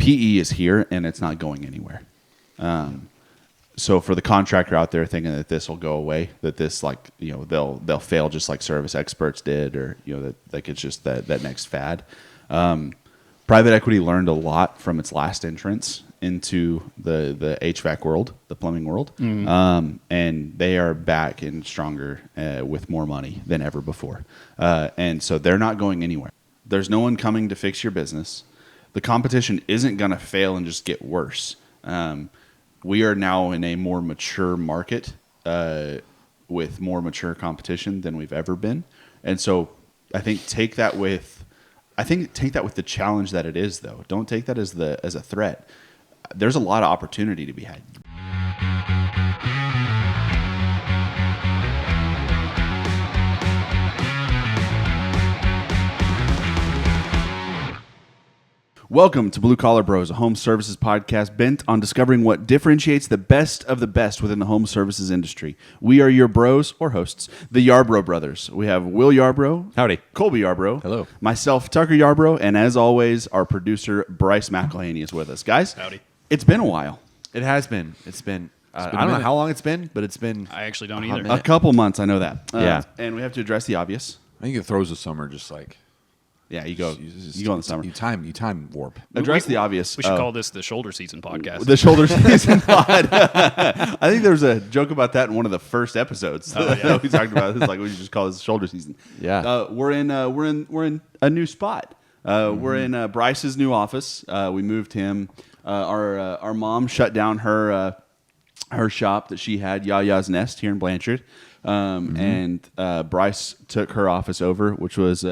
PE is here and it's not going anywhere. So for the contractor out there thinking that this will go away, that this they'll fail just like service experts did, or that it's just that next fad. Private equity learned a lot from its last entrance into the HVAC world, the plumbing world, and they are back and stronger with more money than ever before. And so they're not going anywhere. There's no one coming to fix your business. The competition isn't going to fail and just get worse. We are now in a more mature market with more mature competition than we've ever been. And so I think take that with the challenge that it is, though. Don't take that as a threat. There's a lot of opportunity to be had. Welcome to Blue Collar Bros, a home services podcast bent on discovering what differentiates the best of the best within the home services industry. We are your bros or hosts, the Yarbrough brothers. We have Will Yarbrough. Howdy. Kolby Yarbrough. Hello. Myself, Tucker Yarbrough. And as always, our producer, Bryce McElhaney, is with us. Guys, howdy. It's been a while. It has been. It's been I don't know how long it's been, but it's been. I actually don't either. A couple months, I know that. Yeah. And we have to address the obvious. I think it throws the summer just like. Yeah, you go in the summer. You time warp. Address the obvious. We should call this the shoulder season podcast. The shoulder season pod. I think there was a joke about that in one of the first episodes that we talked about. It's like we should just call this shoulder season. Yeah. We're in a new spot. We're in Bryce's new office. We moved him. Our mom shut down her shop that she had, Yaya's Nest, here in Blanchard, and Bryce took her office over, which was.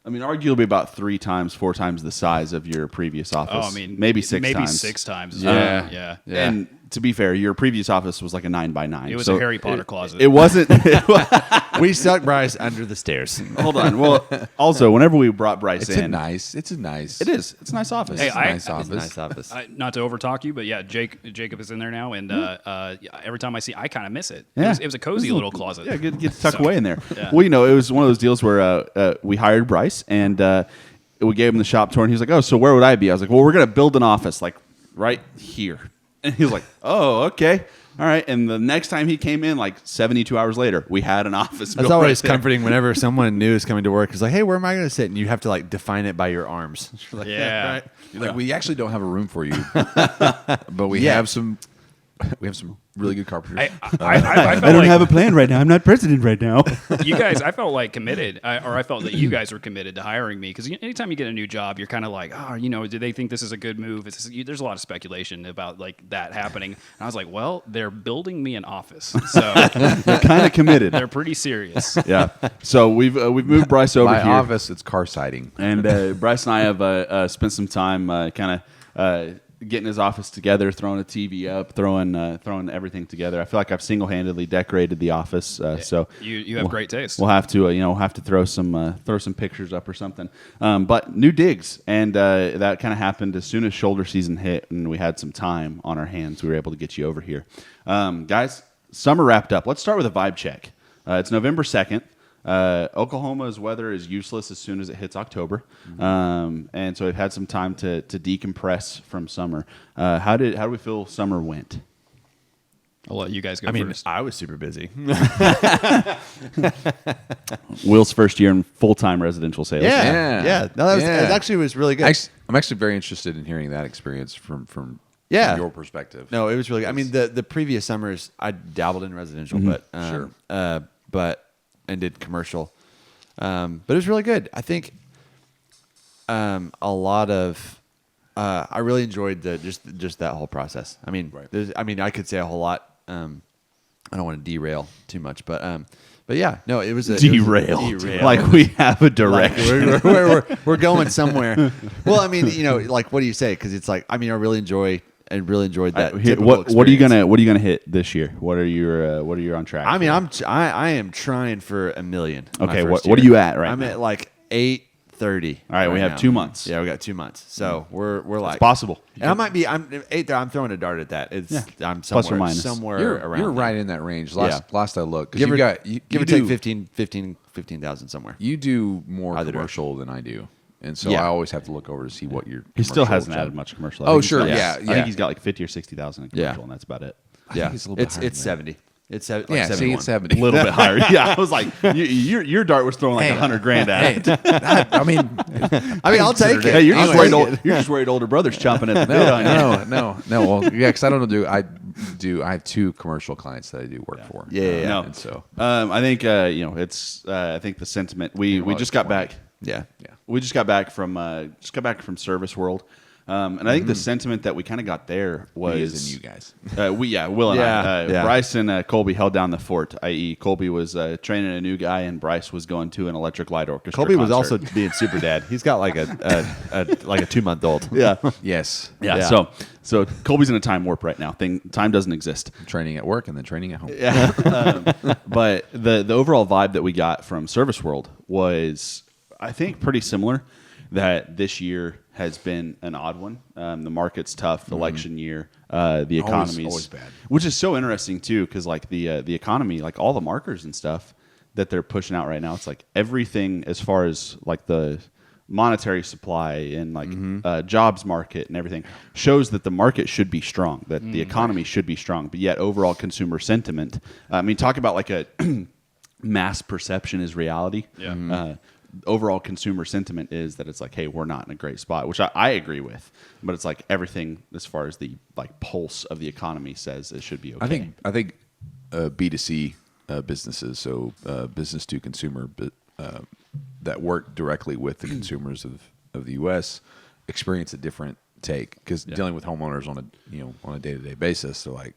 Arguably about 4 times the size of your previous office. Maybe six times. Maybe 6 times. Yeah. And to be fair, your previous office was like a 9x9. It was a Harry Potter closet. It wasn't. We stuck Bryce under the stairs. Hold on. Well, also, whenever we brought Bryce It's in. It's a nice. It is. It's a nice office. Hey, It's a nice office. Not to overtalk you, but yeah, Jacob is in there now, and every time I see, I kind of miss it. Yeah. It was a cozy little closet. Yeah, get to tuck away in there. Yeah. Well, it was one of those deals where we hired Bryce, and we gave him the shop tour, and he was like, "Oh, so where would I be?" I was like, "Well, we're going to build an office, like, right here." And he was like, "Oh, okay. All right." And the next time he came in, like 72 hours later, we had an office. That's always comforting whenever someone new is coming to work. It's like, hey, where am I going to sit? And you have to like define it by your arms. Like, yeah. Right. You're like, we actually don't have a room for you, but we have some. We have some really good carpenters. I don't have a plan right now. I'm not president right now. You guys, I felt like committed, or I felt that you guys were committed to hiring me, because anytime you get a new job, you're kind of like, do they think this is a good move? There's a lot of speculation about like that happening. And I was like, well, they're building me an office, so They're kind of committed. they're pretty serious. Yeah. So we've moved Bryce over My here. office, it's car siding. And Bryce and I have spent some time kind of getting his office together, throwing a TV up, throwing everything together. I feel like I've single-handedly decorated the office. So you have great taste. We'll have to throw some pictures up or something. But new digs, and that kind of happened as soon as shoulder season hit, and we had some time on our hands. We were able to get you over here, guys. Summer wrapped up. Let's start with a vibe check. It's November 2nd. Oklahoma's weather is useless as soon as it hits October, and so we've had some time to decompress from summer. How do we feel summer went? I'll let you guys go first. I was super busy. Will's first year in full-time residential sales. Yeah. No, it actually was really good. I'm actually very interested in hearing that experience from your perspective. No, it was really good. I mean, the previous summers, I dabbled in residential, but and did commercial. But it was really good. I think a lot of I really enjoyed just that whole process. I mean, I could say a whole lot. I don't want to derail too much, but yeah, no, it was derail. Like we have a direction. Like we're going somewhere. Well, I mean, like what do you say? Because it's like, I mean, I really enjoyed that. What are you gonna hit this year? What are you on track? I mean, I am trying for $1 million. Okay, what are you at right I'm now? at like 830. All right, we have 2 months. Yeah, we got 2 months. So we're like, it's possible. And I'm 8 there. I'm throwing a dart at that. I'm somewhere, plus or minus. somewhere around. You're right in that range. Last I looked, Give or you take 15,000 somewhere. You do more commercial than I do. and so Yeah. I always have to look over to see what your. He still commercial hasn't job- added much commercial. Oh, think he's sure, got- yeah, I yeah. think he's got like 50 or 60,000 in commercial, Yeah. and that's about it. Yeah, he's a little bit higher it's than 70. It's like Yeah, 71. see, it's A 70. little bit higher. Yeah, I was like, your dart was throwing like 100 grand at it. I mean, I mean, I'll take it. Hey, you're just I'll worried. take it. You're just worried older brother's chomping at the bit on you. no. Well, yeah, because I don't do. I have 2 commercial clients that I do work for. Yeah. No. And so I think it's. I think the sentiment. We just got back. Yeah. We just got back from Service World, and I think the sentiment that we kind of got there was he is in you guys. Will and I. Yeah. Bryce and Kolby held down the fort. I.e., Kolby was training a new guy, and Bryce was going to an electric light orchestra. Colby was concert. also being super dad. He's got like a 2-month-old. Yeah. Yes. Yeah. So Colby's in a time warp right now. Time doesn't exist. Training at work and then training at home. Yeah. But the overall vibe that we got from Service World was, I think, pretty similar. That this year has been an odd one. The market's tough. Election year. The economy's always bad. Which is so interesting too, because like the economy, like all the markers and stuff that they're pushing out right now, it's like everything as far as like the monetary supply and like jobs market and everything shows that the market should be strong, that the economy should be strong, but yet overall consumer sentiment. I mean, talk about like a mass perception is reality. Yeah. Overall consumer sentiment is that it's like, hey, we're not in a great spot, which I agree with, but it's like everything as far as the like pulse of the economy says it should be okay. I think B2C businesses, so business to consumer, that work directly with the consumers of the U.S. experience a different take because dealing with homeowners on a day-to-day basis, they're like,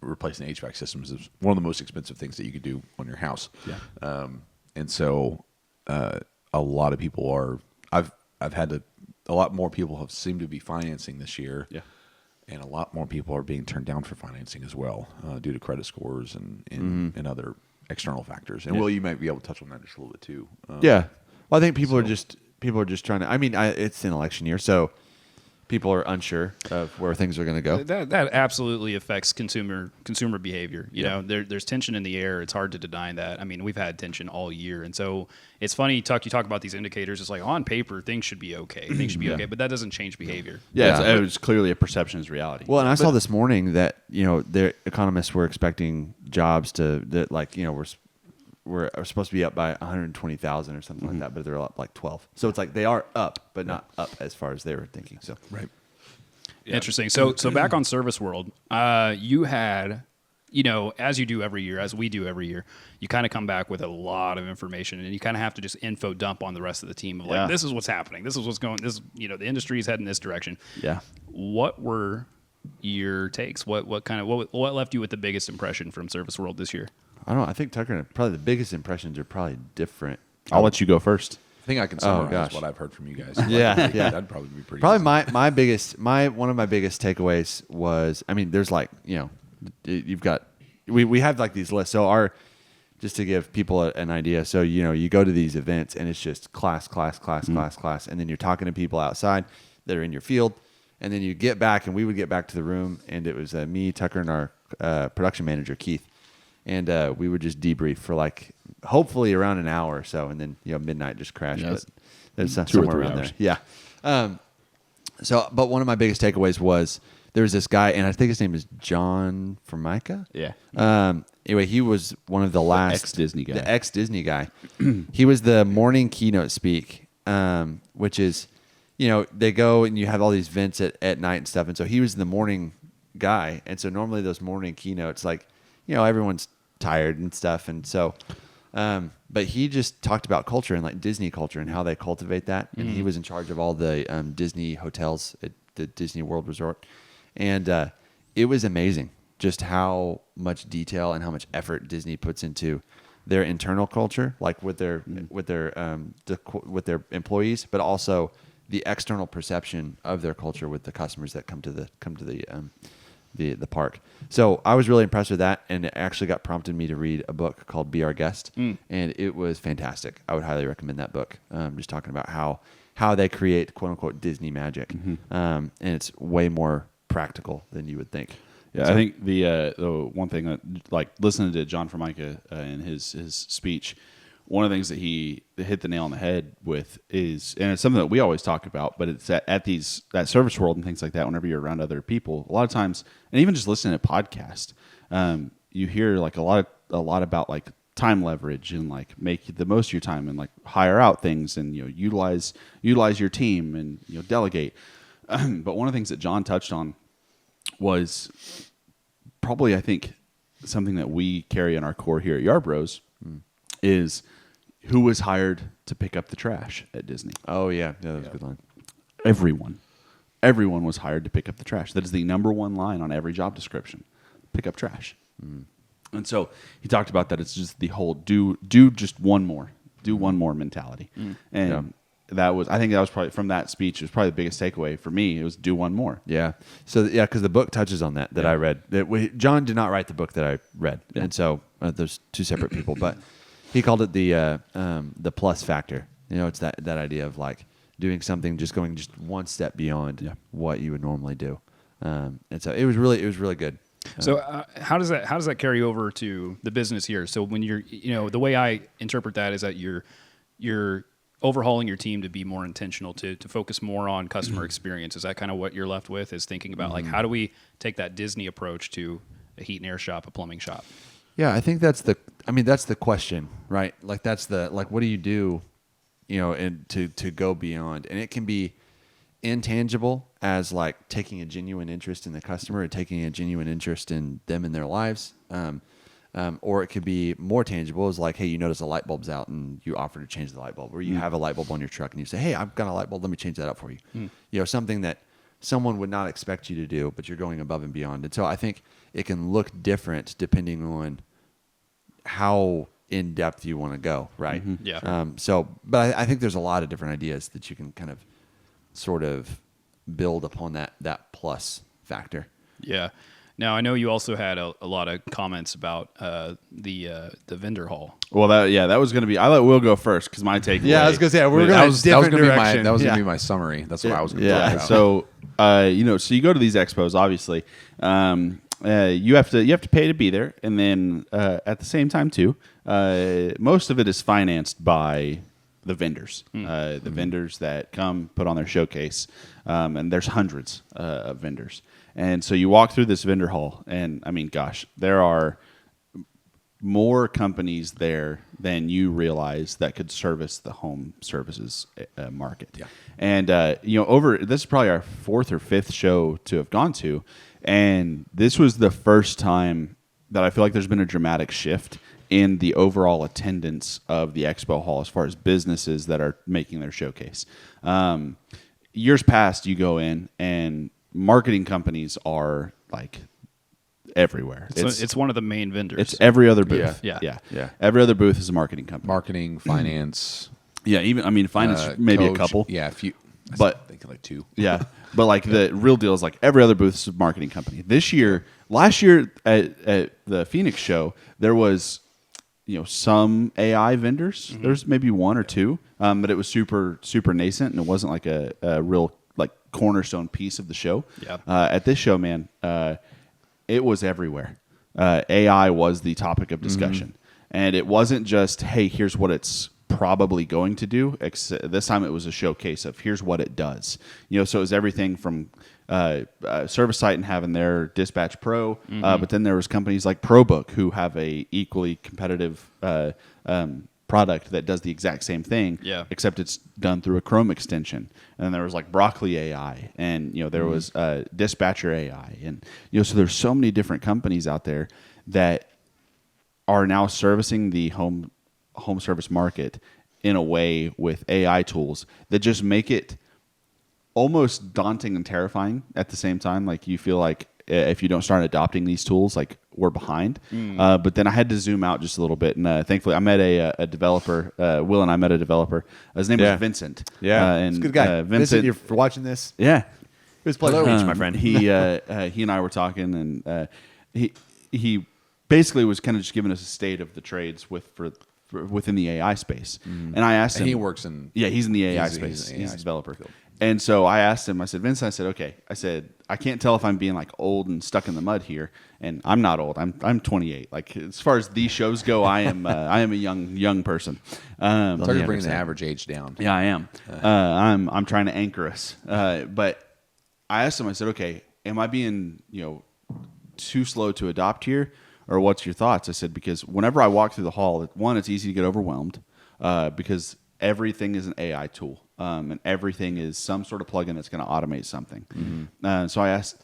replacing HVAC systems is one of the most expensive things that you could do on your house. Yeah. And so a lot of people are. I've had a lot more people have seemed to be financing this year. Yeah. And a lot more people are being turned down for financing as well due to credit scores and other external factors. And Will, you might be able to touch on that just a little bit too. Yeah. Well, I think people are just trying to. I mean, it's an election year, so people are unsure of where things are going to go. That absolutely affects consumer behavior. You know, there's tension in the air. It's hard to deny that. I mean, we've had tension all year, and so it's funny. You talk about these indicators. It's like on paper things should be okay. Things should be okay, but that doesn't change behavior. Yeah, it was clearly a perception is reality. Well, and I saw this morning that the economists were expecting jobs we're supposed to be up by 120,000 or something like that, but they're up like 12. So it's like they are up, but not up as far as they were thinking. So Right. Interesting. So back on Service World, you had, as you do every year, as we do every year, you kind of come back with a lot of information, and you kind of have to just info dump on the rest of the team of like, this is what's happening, this is what's going, this, the industry is heading this direction. Yeah. What were your takes? What left you with the biggest impression from Service World this year? I don't know. I think Tucker, probably the biggest impressions are probably different. I'll let you go first. I think I can summarize gosh. what I've heard from you guys. Yeah. That'd probably be pretty. Probably easy. one of my biggest takeaways was, I mean, there's like, you've got, we have like these lists. So just to give people an idea. So, you go to these events and it's just class. And then you're talking to people outside that are in your field. And then you get back, and we would get back to the room, and it was me, Tucker, and our production manager, Keith. And we would just debrief for like hopefully around an hour or so, and then midnight just crashed. Yeah, but there's 2 or somewhere 3 around hours. there. Yeah. But one of my biggest takeaways was there was this guy, and I think his name is John Formica. Yeah. Anyway, he was one of the last ex-Disney guy. The ex-Disney guy. He was the morning keynote speak, which is, they go and you have all these events at night and stuff, and so he was the morning guy, and so normally those morning keynotes, like, everyone's tired and stuff, and so, but he just talked about culture and like Disney culture and how they cultivate that, and he was in charge of all the Disney hotels at the Disney World Resort, and it was amazing just how much detail and how much effort Disney puts into their internal culture, like with their employees, but also the external perception of their culture with the customers that come to the park. So I was really impressed with that, and it actually got prompted me to read a book called Be Our Guest, and it was fantastic. I would highly recommend that book. Just talking about how they create quote unquote Disney magic, and it's way more practical than you would think. Yeah, So- I think the one thing that, like, listening to John Formica in his speech, one of the things that he hit the nail on the head with is, and it's something that we always talk about, but it's at Service World and things like that. Whenever you're around other people, a lot of times, and even just listening to podcasts, you hear like a lot about like time leverage and like make the most of your time and like hire out things and utilize your team and delegate. But one of the things that John touched on was probably, I think, something that we carry in our core here at Yarbroughs is who was hired to pick up the trash at Disney. Oh yeah, that was a good line. Everyone was hired to pick up the trash. That is the number one line on every job description: pick up trash. And so he talked about that. It's just the whole do just one more mentality. And I think that was probably from that speech. It was probably the biggest takeaway for me. It was do one more. Yeah. So because the book touches on that I read. John did not write the book that I read, and so there's two separate people. But he called it the plus factor. It's that idea of like doing something, going one step beyond what you would normally do. And so it was really good. So how does that carry over to the business here? So when you're, the way I interpret that is that you're overhauling your team to be more intentional, to focus more on customer experience. Is that kind of what you're left with, is thinking about like, how do we take that Disney approach to a heat and air shop, a plumbing shop? Yeah, I think that's the question, right? Like what do you do, and to go beyond, and it can be intangible as like taking a genuine interest in the customer or taking a genuine interest in them and their lives. Or it could be more tangible, as like, hey, you notice a light bulb's out and you offer to change the light bulb, or you have a light bulb on your truck and you say, hey, I've got a light bulb, let me change that up for you. Something that someone would not expect you to do, but you're going above and beyond. And so I think it can look different depending on how in depth you want to go, right? Yeah. But I think there's a lot of different ideas that you can kind of sort of build upon that plus factor. Yeah. Now, I know you also had a lot of comments about the vendor hall. Well, that was going to be. I let Will go first because my takeaway. Yeah, I was going to say we're that going was to going to be direction. that was going to be my summary. That's what I was going to talk about. So so you go to these expos, obviously. You have to pay to be there, and then at the same time too, most of it is financed by the vendors, the vendors that come put on their showcase, and there's hundreds of vendors. And so you walk through this vendor hall, and I mean, gosh, there are more companies there than you realize that could service the home services market. Yeah. And this is probably our fourth or fifth show to have gone to, and this was the first time that I feel like there's been a dramatic shift in the overall attendance of the expo hall as far as businesses that are making their showcase. Years past, you go in and marketing companies are like everywhere. It's one of the main vendors. It's every other booth. Yeah. Every other booth is a marketing company. Marketing, finance. Yeah, even finance, maybe coach, a couple. Yeah, a few. But I think like two. Yeah, but like the real deal is like every other booth is a marketing company. Last year at the Phoenix show, there was some AI vendors. There's maybe one or two, but it was super nascent, and it wasn't like a real like cornerstone piece of the show. Yeah. At this show, man, it was everywhere. AI was the topic of discussion, and it wasn't just, hey, here's what it's probably going to do. This time it was a showcase of here's what it does. So it was everything from Service Site and having their Dispatch Pro, but then there was companies like ProBook who have a equally competitive product that does the exact same thing, except it's done through a Chrome extension. And then there was like Broccoli AI, and there was Dispatcher AI, and so there's so many different companies out there that are now servicing the home service market in a way with AI tools that just make it almost daunting and terrifying at the same time. Like you feel like if you don't start adopting these tools, like we're behind. But then I had to zoom out just a little bit, and thankfully I met a developer. Will and I met a developer. His name was Vincent. Yeah, and he's a good guy. Vincent, you're watching this. Yeah, it was a pleasure to meet you, my friend. He and I were talking, and he basically was kind of just giving us a state of the trades within the AI space. And I asked him. And he works in. Yeah, he's in the AI space. He's an He's AI a developer. And so I asked him, I said, Vincent, I said, okay. I said, I can't tell if I'm being like old and stuck in the mud here. And I'm not old. I'm 28. Like as far as these shows go, I am a young person. Started bringing the average age down. Yeah, I am. I'm trying to anchor us. But I asked him, I said, okay, am I being, too slow to adopt here? Or what's your thoughts? I said, because whenever I walk through the hall, one, it's easy to get overwhelmed because everything is an AI tool. And everything is some sort of plugin that's going to automate something. Mm-hmm. So I asked,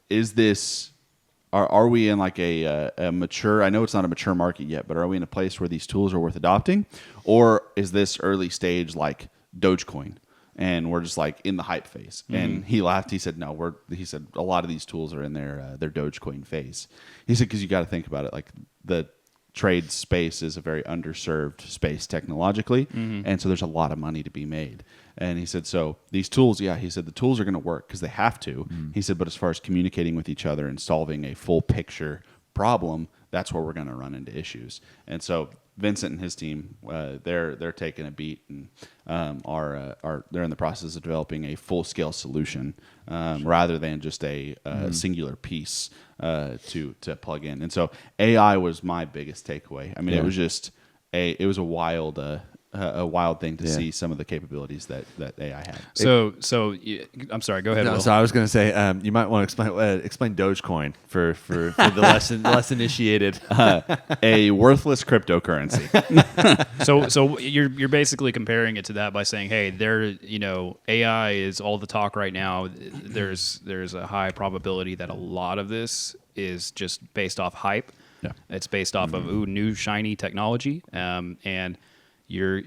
is this, are we in like a mature, I know it's not a mature market yet, but are we in a place where these tools are worth adopting? Or is this early stage like Dogecoin? And we're just like in the hype phase. Mm-hmm. And he laughed. He said, no, he said, a lot of these tools are in their Dogecoin phase. He said, because you got to think about it. Like the trade space is a very underserved space technologically. Mm-hmm. And so there's a lot of money to be made. And he said, so these tools, he said, the tools are going to work because they have to. Mm-hmm. He said, but as far as communicating with each other and solving a full picture problem, that's where we're going to run into issues. And so Vincent and his team, they're taking a beat and they're in the process of developing a full scale solution rather than just a singular piece to plug in. And so AI was my biggest takeaway. I mean, it was just it was a wild thing to see some of the capabilities that AI had. So I'm sorry. Go ahead. No, Will. so I was going to say you might want to explain Dogecoin for the less initiated. A worthless cryptocurrency. So you're basically comparing it to that by saying, hey, AI is all the talk right now. There's a high probability that a lot of this is just based off hype. Yeah. It's based off of new shiny technology, and you're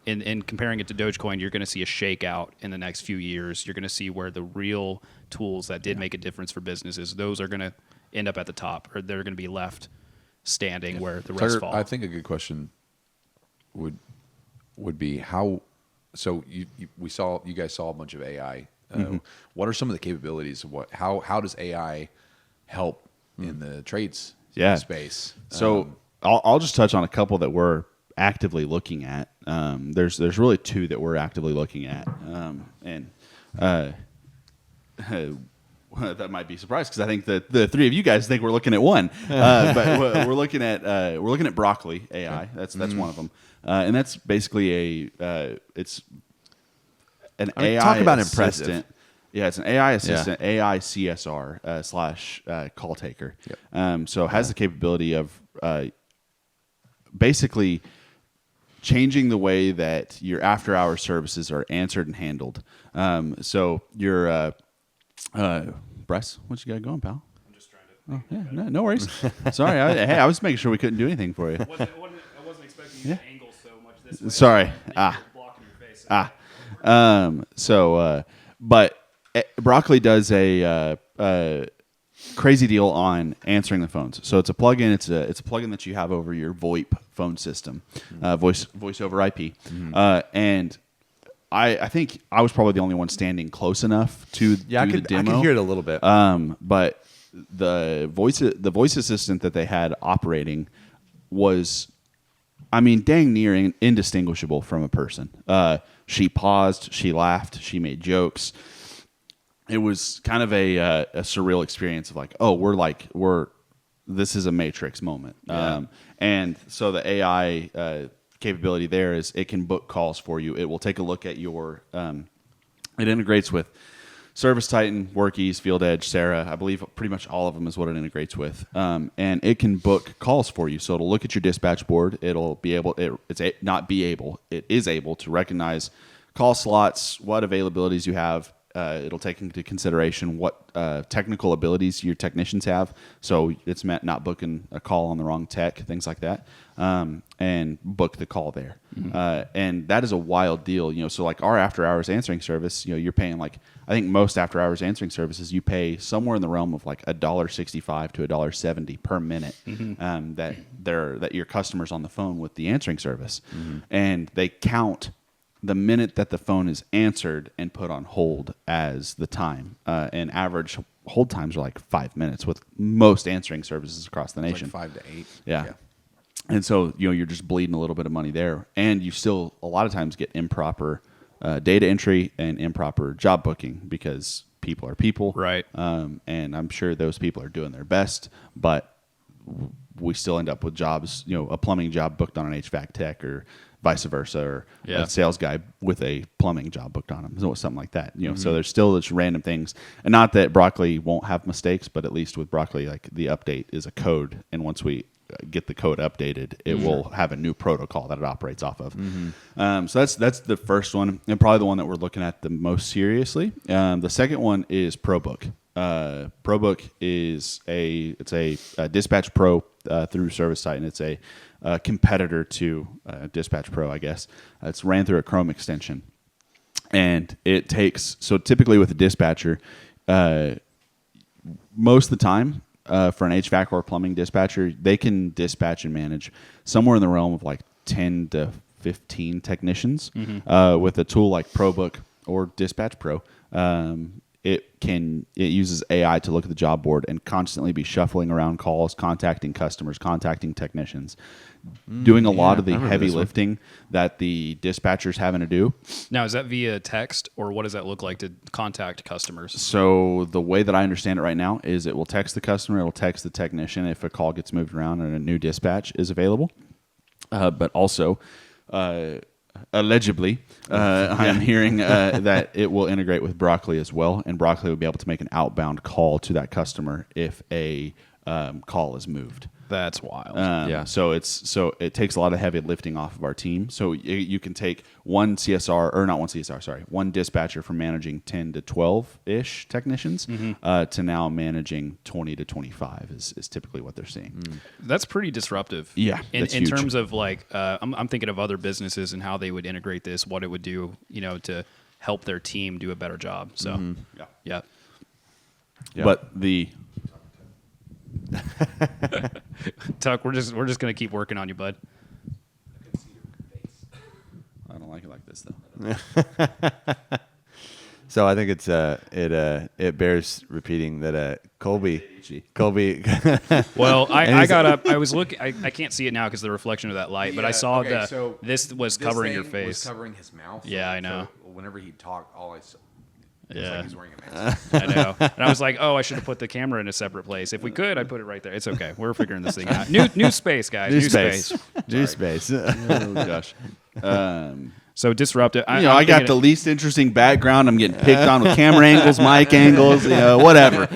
in comparing it to Dogecoin, you're going to see a shakeout in the next few years. You're going to see where the real tools that did make a difference for businesses, those are going to end up at the top, or they're going to be left standing where the rest fall. I think a good question would be how. So you guys saw a bunch of AI. What are some of the capabilities of how does AI help in the trades space? So I'll just touch on a couple that we're actively looking at. There's really two that we're actively looking at, and that might be surprised because I think that the three of you guys think we're looking at one, but we're looking at Broccoli AI. That's one of them, and that's basically it's an AI talk about assistant. impressive. Yeah, it's an AI assistant, AI CSR / call taker. Yep. So it has the capability of basically changing the way that your after-hour services are answered and handled. So your Bryce, what you got going, pal? I'm just trying to. Oh, yeah, no worries. Sorry, I was making sure we couldn't do anything for you. I wasn't expecting you to angle so much this way. Sorry. Blocking your face. But Broccoli does a crazy deal on answering the phones. So it's a plugin. It's a plugin that you have over your VoIP phone system, voice over IP. Mm-hmm. And I think I was probably the only one standing close enough to do the demo. I could hear it a little bit. But the voice assistant that they had operating was, I mean, dang near indistinguishable from a person. She paused, she laughed, she made jokes. It was kind of a surreal experience of like, oh, this is a Matrix moment. Yeah. And so the AI capability there is it can book calls for you. It will take a look at your, it integrates with Service Titan, Workies, Field Edge, Sarah. I believe pretty much all of them is what it integrates with. And it can book calls for you. So it'll look at your dispatch board. It'll be able, it is able to recognize call slots, what availabilities you have. It'll take into consideration what technical abilities your technicians have. So it's meant not booking a call on the wrong tech, things like that, and book the call there. Mm-hmm. And that is a wild deal. So like our after hours answering service, you're paying like, I think most after hours answering services, you pay somewhere in the realm of like $1.65 to $1.70 per minute. Mm-hmm. That your customer's on the phone with the answering service, mm-hmm. and they count the minute that the phone is answered and put on hold as the time. And average hold times are like 5 minutes with most answering services across the nation. Like 5 to 8. Yeah. And so, you're just bleeding a little bit of money there. And you still, a lot of times, get improper data entry and improper job booking, because people are people, Right. And I'm sure those people are doing their best, but we still end up with jobs, a plumbing job booked on an HVAC tech, or vice versa, or a sales guy with a plumbing job booked on him, so something like that. So there's still just random things, and not that Broccoli won't have mistakes, but at least with Broccoli, like, the update is a code, and once we get the code updated, it will have a new protocol that it operates off of. So that's the first one, and probably the one that we're looking at the most seriously. The second one is ProBook. ProBook is a Dispatch Pro through Service Site, and it's a competitor to Dispatch Pro, I guess. It's ran through a Chrome extension, and it takes, so typically with a dispatcher, most of the time, for an HVAC or plumbing dispatcher, they can dispatch and manage somewhere in the realm of like 10 to 15 technicians. With a tool like ProBook or Dispatch Pro, it uses AI to look at the job board and constantly be shuffling around calls, contacting customers, contacting technicians, doing a lot of the heavy lifting that the dispatcher's having to do. Now, is that via text, or what does that look like to contact customers? So the way that I understand it right now is it will text the customer, it will text the technician if a call gets moved around and a new dispatch is available. But also, allegedly, I'm hearing that it will integrate with Broccoli as well, and Broccoli will be able to make an outbound call to that customer if a call is moved. That's wild. So it takes a lot of heavy lifting off of our team. So you can take one dispatcher from managing 10 to 12-ish technicians to now managing 20 to 25 is typically what they're seeing. That's pretty disruptive. Yeah, in huge. terms of like, I'm thinking of other businesses and how they would integrate this, what it would do, to help their team do a better job. So yeah. But the Tuck, we're just gonna keep working on you, bud. I don't like it like this though. So I think it bears repeating that Kolby. Well, I got up. I was looking. I can't see it now because the reflection of that light. But I saw this was covering your face. Was covering his mouth. Yeah, I know. So whenever he talked, all I saw. Yeah, like he's wearing a mask. I know. And I was like, oh, I should have put the camera in a separate place. If we could, I'd put it right there. It's okay. We're figuring this thing out. New space, guys. New space. New space. Oh gosh. So disruptive. I got the least interesting background. I'm getting picked on with camera angles, mic angles, whatever.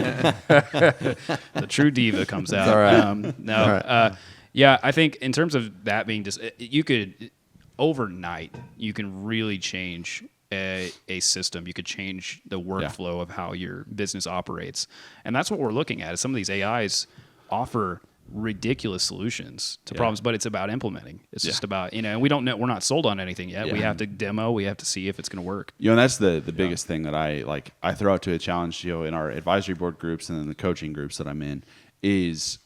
The true diva comes out. All right. Yeah, I think in terms of that being you could overnight, you can really change a system. You could change the workflow of how your business operates, and that's what we're looking at. Is some of these AIs offer ridiculous solutions to problems, but it's about implementing. It's just about, and we don't know, we're not sold on anything yet. We have to demo, we have to see if it's going to work. And that's the biggest thing that I throw out to a challenge, in our advisory board groups and then the coaching groups that I'm in, is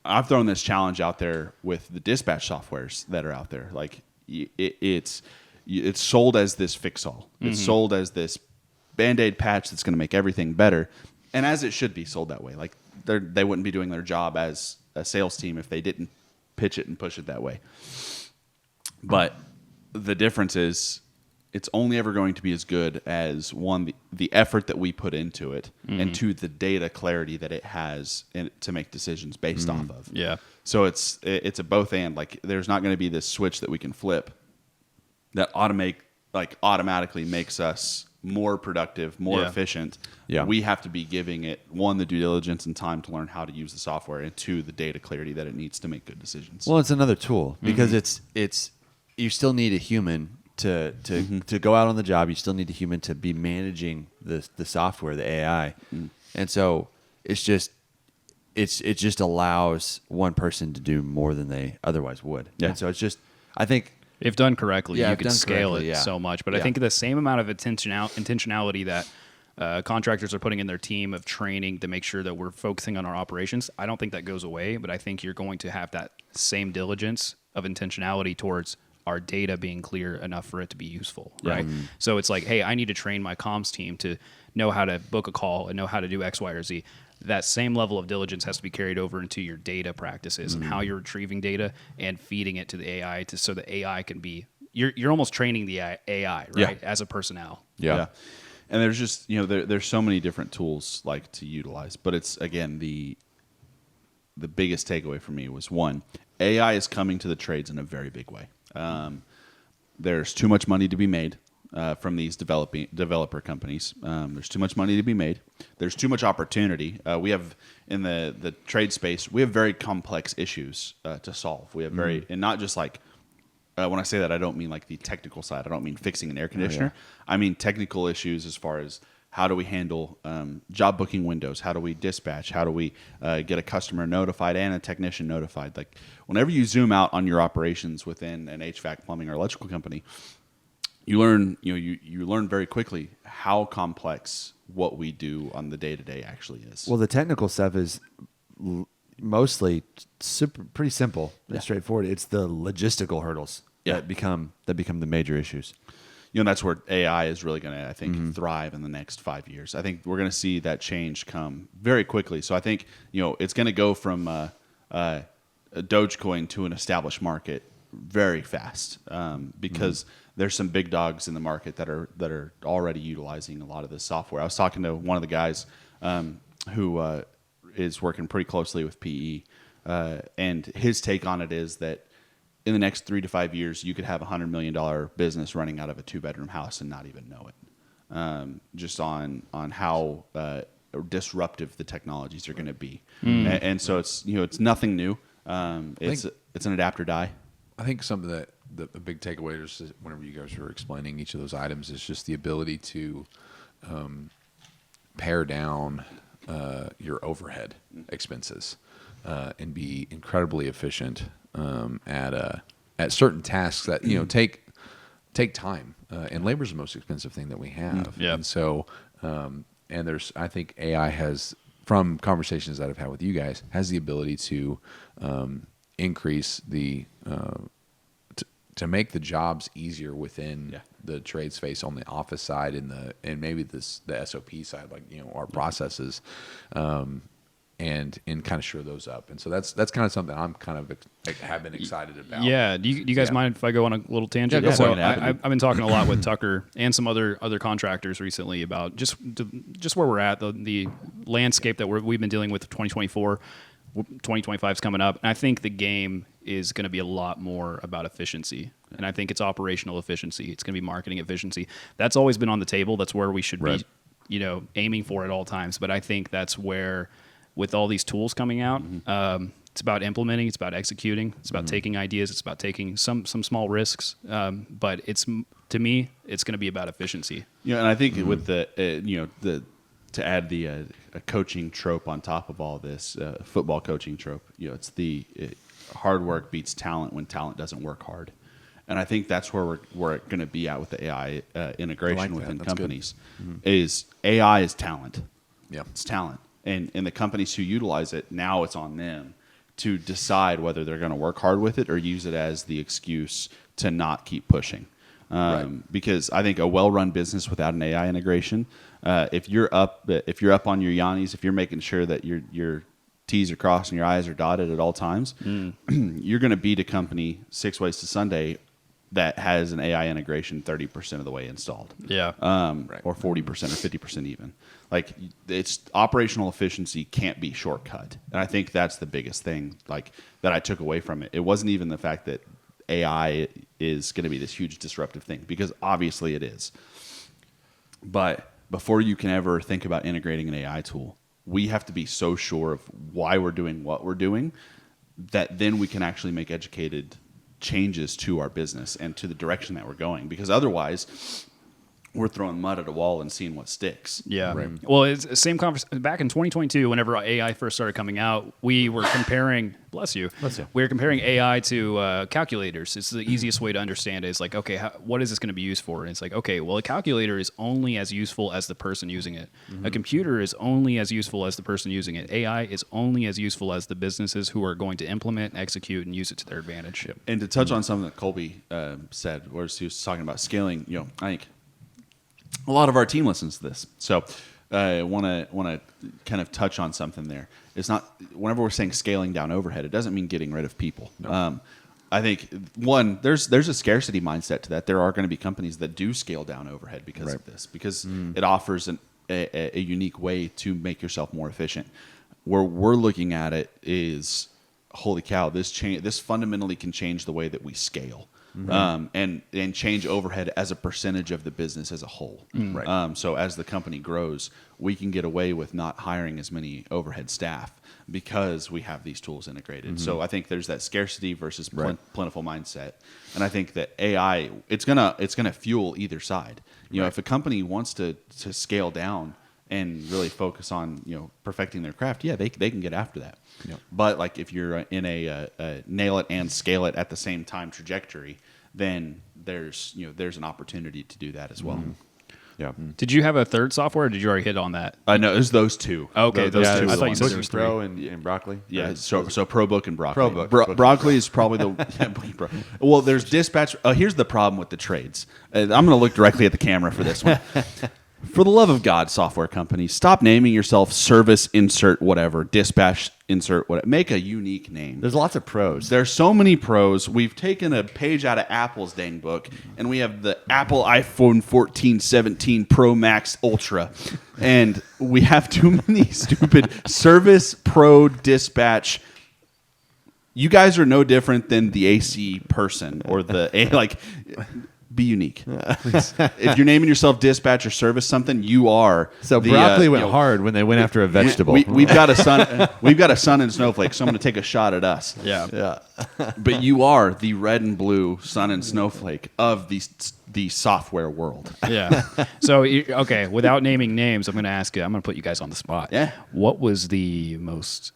I've thrown this challenge out there with the dispatch softwares that are out there. Like it's sold as this fix-all. It's sold as this Band-Aid patch that's going to make everything better, and as it should be sold that way. Like they wouldn't be doing their job as a sales team if they didn't pitch it and push it that way. But the difference is it's only ever going to be as good as, one, the effort that we put into it, and two, the data clarity that it has to make decisions based off of. Yeah. So it's a both and. Like, there's not going to be this switch that we can flip that automatically makes us more productive, more efficient. Yeah. We have to be giving it, one, the due diligence and time to learn how to use the software, and two, the data clarity that it needs to make good decisions. Well, it's another tool because it's you still need a human to go out on the job. You still need a human to be managing the software, the AI, and so it just allows one person to do more than they otherwise would. Yeah. And so it's just, I think, If done correctly, Yeah, you if could done scale correctly, it yeah. so much. But I Yeah. think the same amount of intentionality that contractors are putting in their team of training to make sure that we're focusing on our operations, I don't think that goes away. But I think you're going to have that same diligence of intentionality towards our data being clear enough for it to be useful, right? So it's like, hey, I need to train my comms team to know how to book a call and know how to do X, Y, or Z. That same level of diligence has to be carried over into your data practices and how you're retrieving data and feeding it to the AI so the AI can be you're almost training the AI, right? Yeah. As a personnel. Yeah. And there's just there's so many different tools like to utilize, but it's again the biggest takeaway for me was one, AI is coming to the trades in a very big way. There's too much money to be made from these developer companies. There's too much money to be made. There's too much opportunity. We have in the trade space, we have very complex issues to solve. We have very and not just like. When I say that, I don't mean like the technical side. I don't mean fixing an air conditioner. I mean technical issues as far as how do we handle job booking windows? How do we dispatch? How do we get a customer notified and a technician notified? Like whenever you zoom out on your operations within an HVAC, plumbing, or electrical company, you learn you learn very quickly how complex what we do on the day-to-day actually is. Well, the technical stuff is mostly pretty simple and straightforward. It's the logistical hurdles that become the major issues. That's where AI is really going to, I think, thrive in the next 5 years. I think we're going to see that change come very quickly. So I think, it's going to go from a Dogecoin to an established market very fast because there's some big dogs in the market that are already utilizing a lot of this software. I was talking to one of the guys who is working pretty closely with PE, and his take on it is that in the next 3 to 5 years, you could have $100 million business running out of a 2-bedroom house and not even know it. Just on how disruptive the technologies are going to be, and so it's nothing new. It's an adapt or die. I think something that the big takeaway is whenever you guys were explaining each of those items is just the ability to pare down your overhead expenses and be incredibly efficient at certain tasks that take time, and labor is the most expensive thing that we have. And so and there's, I think AI has, from conversations that I've had with you guys, has the ability to increase the to make the jobs easier within the trade space on the office side and maybe the SOP side, like our processes. And kind of shore those up, and so that's kind of something I'm kind of have been excited about. Yeah. Do you guys mind if I go on a little tangent? Yeah, go for So it. I've been talking a lot with Tucker and some other contractors recently about just where we're at, the landscape that we've been dealing with. 2024, 2025 is coming up, and I think the game is going to be a lot more about efficiency. And I think it's operational efficiency. It's going to be marketing efficiency. That's always been on the table. That's where we should be, aiming for at all times. But I think that's where, with all these tools coming out, it's about implementing, it's about executing, it's about taking ideas, it's about taking some small risks. But to me, it's going to be about efficiency. And I think with the to add a coaching trope on top of all this, football coaching trope, it's hard work beats talent when talent doesn't work hard. And I think that's where we're going to be at with the AI integration within companies. Is AI is talent. Yeah, it's talent. And the companies who utilize it, now it's on them to decide whether they're going to work hard with it or use it as the excuse to not keep pushing. Because I think a well-run business without an AI integration, if you're up on your yannies, if you're making sure that your T's are crossed and your I's are dotted at all times, you're going to beat a company 6 ways to Sunday that has an AI integration 30% of the way installed. Yeah. Or 40% or 50% even. Like, it's operational efficiency can't be shortcut. And I think that's the biggest thing that I took away from it. It wasn't even the fact that AI is going to be this huge disruptive thing, because obviously it is. But before you can ever think about integrating an AI tool, we have to be so sure of why we're doing what we're doing that then we can actually make educated changes to our business and to the direction that we're going, because otherwise we're throwing mud at a wall and seeing what sticks. Yeah. Right. Well, it's the same conversation back in 2022, whenever AI first started coming out, we were comparing, bless you. We were comparing AI to calculators. It's the easiest way to understand it. It's like, okay, what is this going to be used for? And it's like, okay, well, a calculator is only as useful as the person using it. A computer is only as useful as the person using it. AI is only as useful as the businesses who are going to implement, execute, and use it to their advantage. Yep. And to touch on something that Kolby said, where he was talking about scaling, I think a lot of our team listens to this, so I want to kind of touch on something there. It's not, whenever we're saying scaling down overhead, it doesn't mean getting rid of people. No. I think one, there's a scarcity mindset to that. There are going to be companies that do scale down overhead because of this, because it offers a unique way to make yourself more efficient. Where we're looking at it is, holy cow, this fundamentally can change the way that we scale. And change overhead as a percentage of the business as a whole. Right. So as the company grows, we can get away with not hiring as many overhead staff because we have these tools integrated. So I think there's that scarcity versus plentiful mindset, and I think that AI it's gonna fuel either side. You know, if a company wants to scale down and really focus on perfecting their craft, they can get after that. Yep. But like if you're in a nail it and scale it at the same time trajectory, then there's an opportunity to do that as well. Yeah. Did you have a third software, or did you already hit on that? No, it was those two. Okay, those two. I I thought you said there was three. Pro and Broccoli. Yeah, so ProBook and Broccoli. ProBook. Broccoli is probably the well. There's Dispatch. Here's the problem with the trades. I'm going to look directly at the camera for this one. For the love of God, software companies, stop naming yourself Service Insert whatever, Dispatch Insert whatever. Make a unique name. There's lots of pros. There's so many pros. We've taken a page out of Apple's dang book, and we have the Apple iPhone 14, 17 Pro Max Ultra, and we have too many stupid Service, Pro, Dispatch. You guys are no different than the AC person or be unique. Please. If you're naming yourself Dispatch or Service something, you are. So Broccoli went hard when they went after a vegetable. We've got a son. We've got a son in Snowflake, so I'm going to take a shot at us. Yeah. But you are the red and blue sun and Snowflake of the software world. Yeah. So, okay, without naming names, I'm going to ask you. I'm going to put you guys on the spot. Yeah. What was the most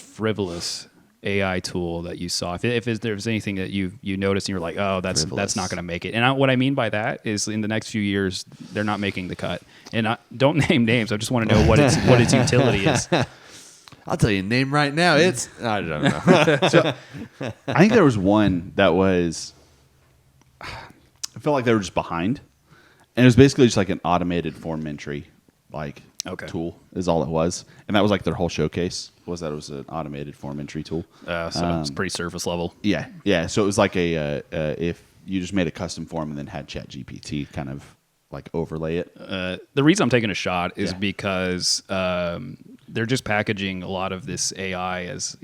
frivolous AI tool that you saw? If there was anything that you noticed and you're like, oh, that's not going to make it. And what I mean by that is, in the next few years, they're not making the cut. And don't name names. I just want to know what its utility is. I'll tell you a name right now. It's I don't know. So, I think there was one that was. I felt like they were just behind, and it was basically just like an automated form entry tool is all it was, and that was like their whole showcase was that it was an automated form entry tool. So it's pretty surface level. Yeah. So it was like if you just made a custom form and then had ChatGPT kind of like overlay it. The reason I'm taking a shot is because they're just packaging a lot of this AI as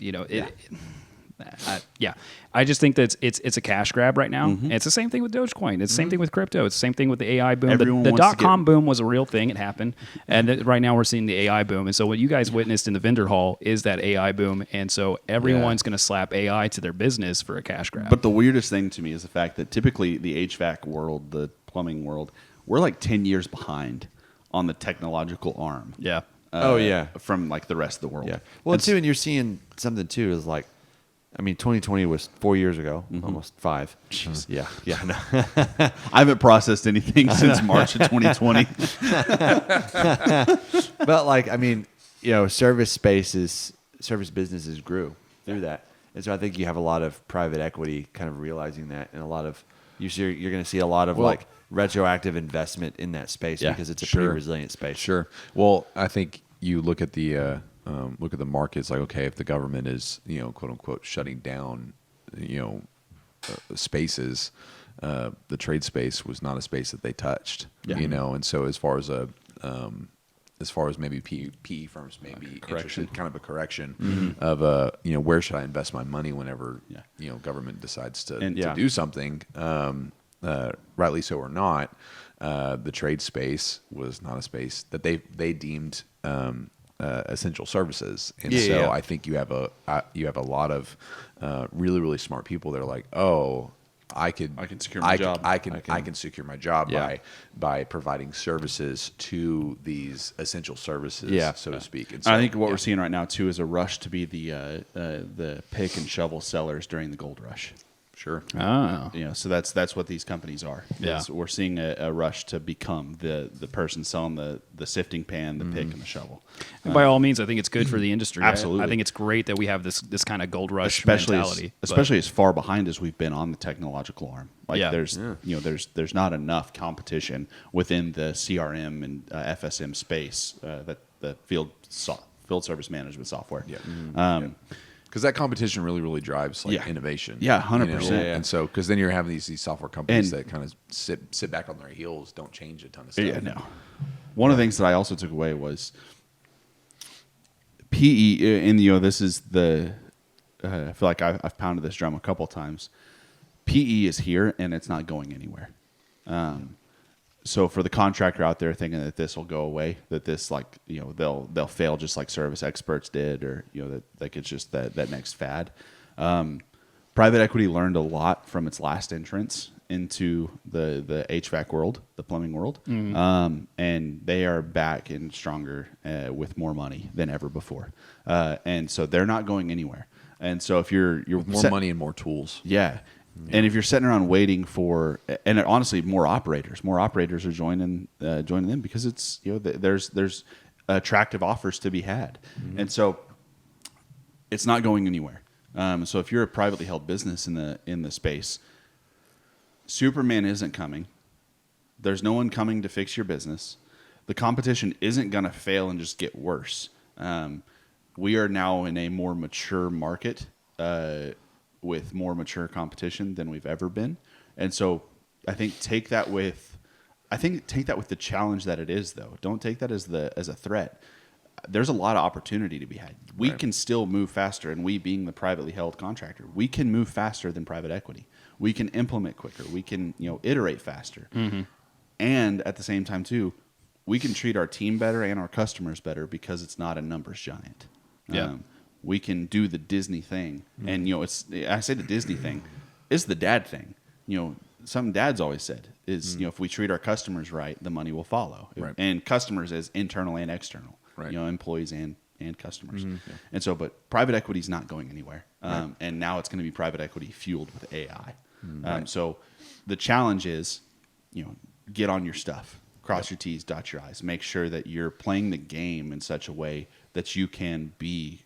I just think that it's a cash grab right now. And it's the same thing with Dogecoin. It's the same thing with crypto. It's the same thing with the AI boom. The .com boom was a real thing. It happened. And right now we're seeing the AI boom. And so what you guys witnessed in the vendor hall is that AI boom. And so everyone's going to slap AI to their business for a cash grab. But the weirdest thing to me is the fact that typically the HVAC world, the plumbing world, we're like 10 years behind on the technological arm. Yeah. From like the rest of the world. Yeah. Well, and you're seeing something too is like, 2020 was 4 years ago, almost 5. Jeez. Yeah. No. I haven't processed anything since March of 2020. But service businesses grew through that. And so I think you have a lot of private equity kind of realizing that, and a lot of you're going to see a lot of retroactive investment in that space because it's a pretty resilient space. Sure. Well, I think you look at the markets, like, okay, if the government is, quote unquote, shutting down, spaces, the trade space was not a space that they touched, and so as far as maybe PE firms may be interested, kind of a correction of where should I invest my money whenever government decides to do something, rightly so or not, the trade space was not a space that they deemed essential services, and I think you have a lot of really, really smart people that are like, oh, I can secure my job. I can secure my job by providing services to these essential services, so to speak. And so, I think what we're seeing right now too is a rush to be the pick and shovel sellers during the gold rush. Sure. Oh. So that's what these companies are. Yeah. We're seeing a rush to become the person selling the sifting pan, the pick, and the shovel. And by all means, I think it's good for the industry. Absolutely. I think it's great that we have this kind of gold rush especially mentality. As far behind as we've been on the technological arm. There's not enough competition within the CRM and FSM space that the field service management software. Yeah. because that competition really drives like Yeah. innovation. Yeah, 100%. You know? Yeah. And so because then you're having these software companies And- that kind of sit back on their heels, don't change a ton of stuff. Yeah, no. One of the things that I also took away was PE, and this is the. I feel like I've pounded this drum a couple times. PE is here, and it's not going anywhere. So for the contractor out there thinking that this will go away, that this they'll fail just like service experts did, or that like it's just that next fad. Private equity learned a lot from its last entrance into the HVAC world, the plumbing world, and they are back and stronger with more money than ever before, and so they're not going anywhere. And so if you're With more money and more tools. yeah. And if you're sitting around waiting for, and honestly, more operators are joining them because it's there's attractive offers to be had, and so it's not going anywhere. So if you're a privately held business in the space, Superman isn't coming. There's no one coming to fix your business. The competition isn't going to fail and just get worse. We are now in a more mature market. With more mature competition than we've ever been, and so I think take that with the challenge that it is, though. Don't take that as a threat. There's a lot of opportunity to be had. We can still move faster, and we being the privately held contractor, we can move faster than private equity. We can implement quicker. We can iterate faster, and at the same time too, we can treat our team better and our customers better because it's not a numbers giant. Yeah. We can do the Disney thing, and I say the Disney thing, it's the dad thing. Something Dad's always said is if we treat our customers right, the money will follow. Right. And customers as internal and external, right. Employees and customers. And so, but private equity is not going anywhere, and now it's going to be private equity fueled with AI. So the challenge is, get on your stuff, cross your T's, dot your I's, make sure that you're playing the game in such a way that you can be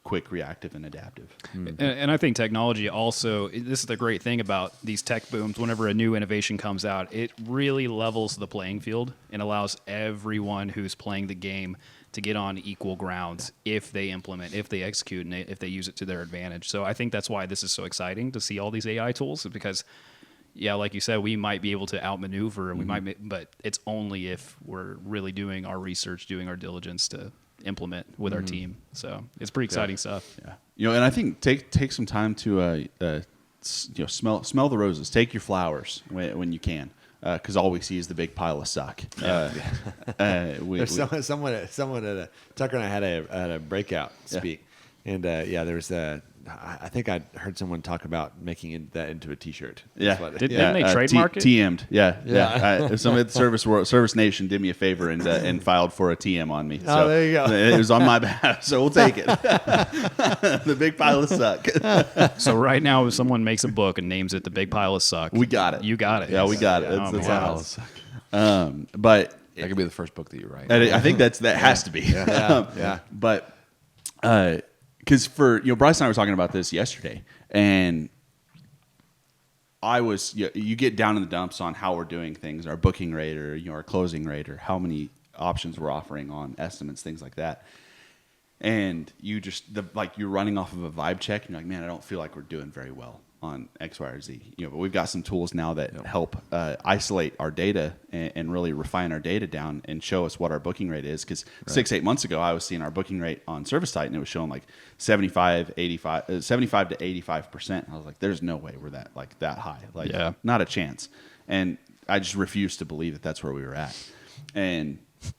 quick, reactive, and adaptive. And I think technology also, this is the great thing about these tech booms. Whenever a new innovation comes out, it really levels the playing field and allows everyone who's playing the game to get on equal grounds if they implement, if they execute, and if they use it to their advantage. So I think that's why this is so exciting to see all these AI tools, because like you said, we might be able to outmaneuver, and but it's only if we're really doing our research, doing our diligence to implement with our team. So it's pretty exciting stuff. Yeah. And I think take some time to smell the roses, take your flowers when you can, because all we see is the big pile of suck. There's someone at Tucker and I had a breakout speak, and there was I think I heard someone talk about making that into a T-shirt. Didn't they trademark it? TM'd. Yeah. Somebody at the Service Nation did me a favor and filed for a TM on me. So there you go. It was on my behalf, so we'll take it. The big pile of suck. So right now, if someone makes a book and names it "The Big Pile of Suck," We got it. You got it. Yeah, we got it. Oh, That's man. how but That could be the first book that you write. I think that has to be. But because Bryce and I were talking about this yesterday, and I was you get down in the dumps on how we're doing things, our booking rate or our closing rate, or how many options we're offering on estimates, things like that. And you just you're running off of a vibe check, and you're like, man, I don't feel like we're doing very well on X, Y, or Z. But we've got some tools now that help isolate our data and really refine our data down and show us what our booking rate is. Because 6-8 months ago, I was seeing our booking rate on ServiceSite, and it was showing like 75 to 85%. I was like, there's no way we're that high. Not a chance. And I just refused to believe that that's where we were at. And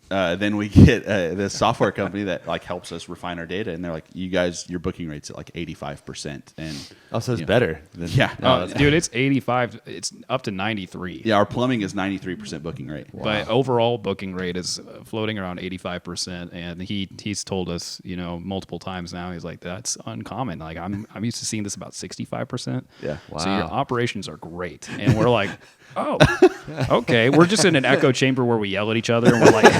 then we get this software company that helps us refine our data, and they're like, "You guys, your booking rate's at 85%." And also, it's better. Dude, it's 85. It's up to 93. Yeah, our plumbing is 93% booking rate. Wow. But overall booking rate is floating around 85%, and he's told us multiple times now. He's like, that's uncommon. Like I'm used to seeing this about 65%. Yeah. Wow. So your operations are great, and we're like, oh, okay. We're just in an echo chamber where we yell at each other, and we're like,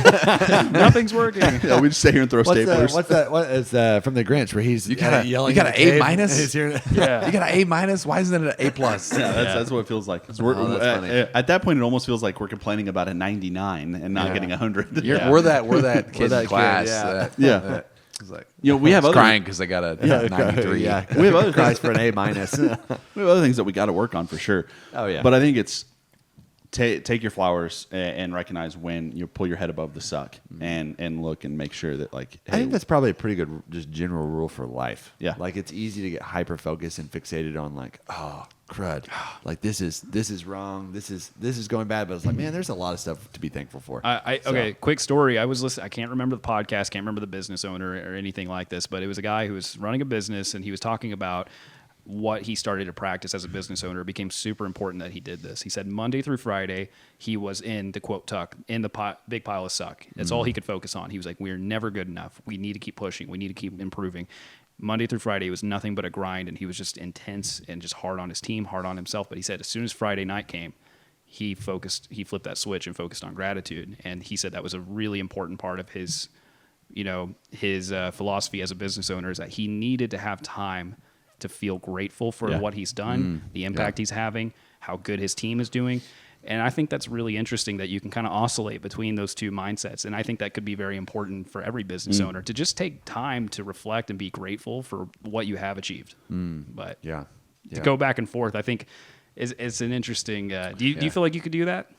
nothing's working. Yeah, we just sit here and throw staplers. What's that? What is from the Grinch where he's yelling? You got an A minus. Yeah, you got an A minus. Why isn't it an A plus? Yeah, that's what it feels like. So at that point, it almost feels like we're complaining about a 99 and not getting 100. We're that kid in class. It's like we have I was other crying because I got a 93. Yeah, we have other cries things, for an A minus. we have other things that we got to work on for sure. Oh, yeah. But I think it's take your flowers and recognize when you pull your head above the suck and look and make sure that like, hey, I think that's probably a pretty good just general rule for life. Yeah. Like it's easy to get hyper focused and fixated on like, oh crud, like this is wrong, this is going bad. But it's like, man, there's a lot of stuff to be thankful for. Okay, quick story. I was listening. I can't remember the podcast, can't remember the business owner or anything like this, but it was a guy who was running a business and he was talking about what he started to practice as a business owner. It became super important that he did this. He said Monday through Friday, he was in the quote tuck, in the big pile of suck. That's all he could focus on. He was like, we're never good enough. We need to keep pushing. We need to keep improving. Monday through Friday was nothing but a grind, and he was just intense and just hard on his team, hard on himself. But he said as soon as Friday night came, he flipped that switch and focused on gratitude. And he said that was a really important part of his, his philosophy as a business owner, is that he needed to have time to feel grateful for what he's done, the impact he's having, how good his team is doing. And I think that's really interesting that you can kind of oscillate between those two mindsets. And I think that could be very important for every business owner to just take time to reflect and be grateful for what you have achieved. But to go back and forth, I think it's an interesting, do you feel like you could do that?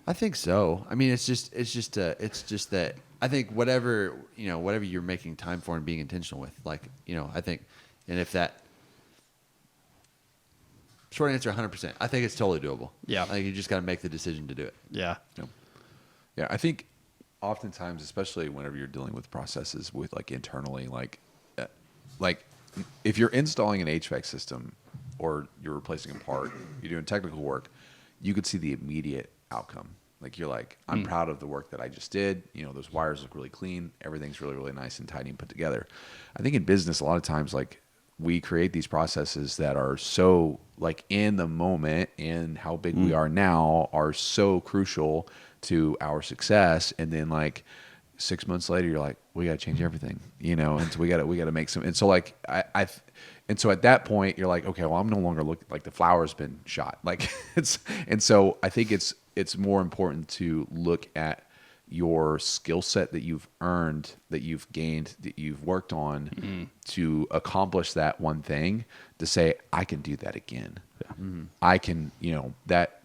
I think so. I mean, it's just that I think whatever you're making time for and being intentional with, like, I think, and if that short answer, 100%, I think it's totally doable. Yeah. Like you just got to make the decision to do it. Yeah. Yeah, I think oftentimes, especially whenever you're dealing with processes with like internally, like if you're installing an HVAC system or you're replacing a part, you're doing technical work, you could see the immediate outcome. Like you're like, I'm proud of the work that I just did. Those wires look really clean. Everything's really, really nice and tidy and put together. I think in business, a lot of times, like we create these processes that are so like in the moment and how big we are now are so crucial to our success. And then like 6 months later, you're like, we got to change everything, and so we got to make some. And so like and so at that point you're like, okay, well, I'm no longer looking like the flower's been shot. Like and so I think it's more important to look at your skill set that you've earned, that you've gained, that you've worked on to accomplish that one thing, to say, I can do that again. Yeah. I can,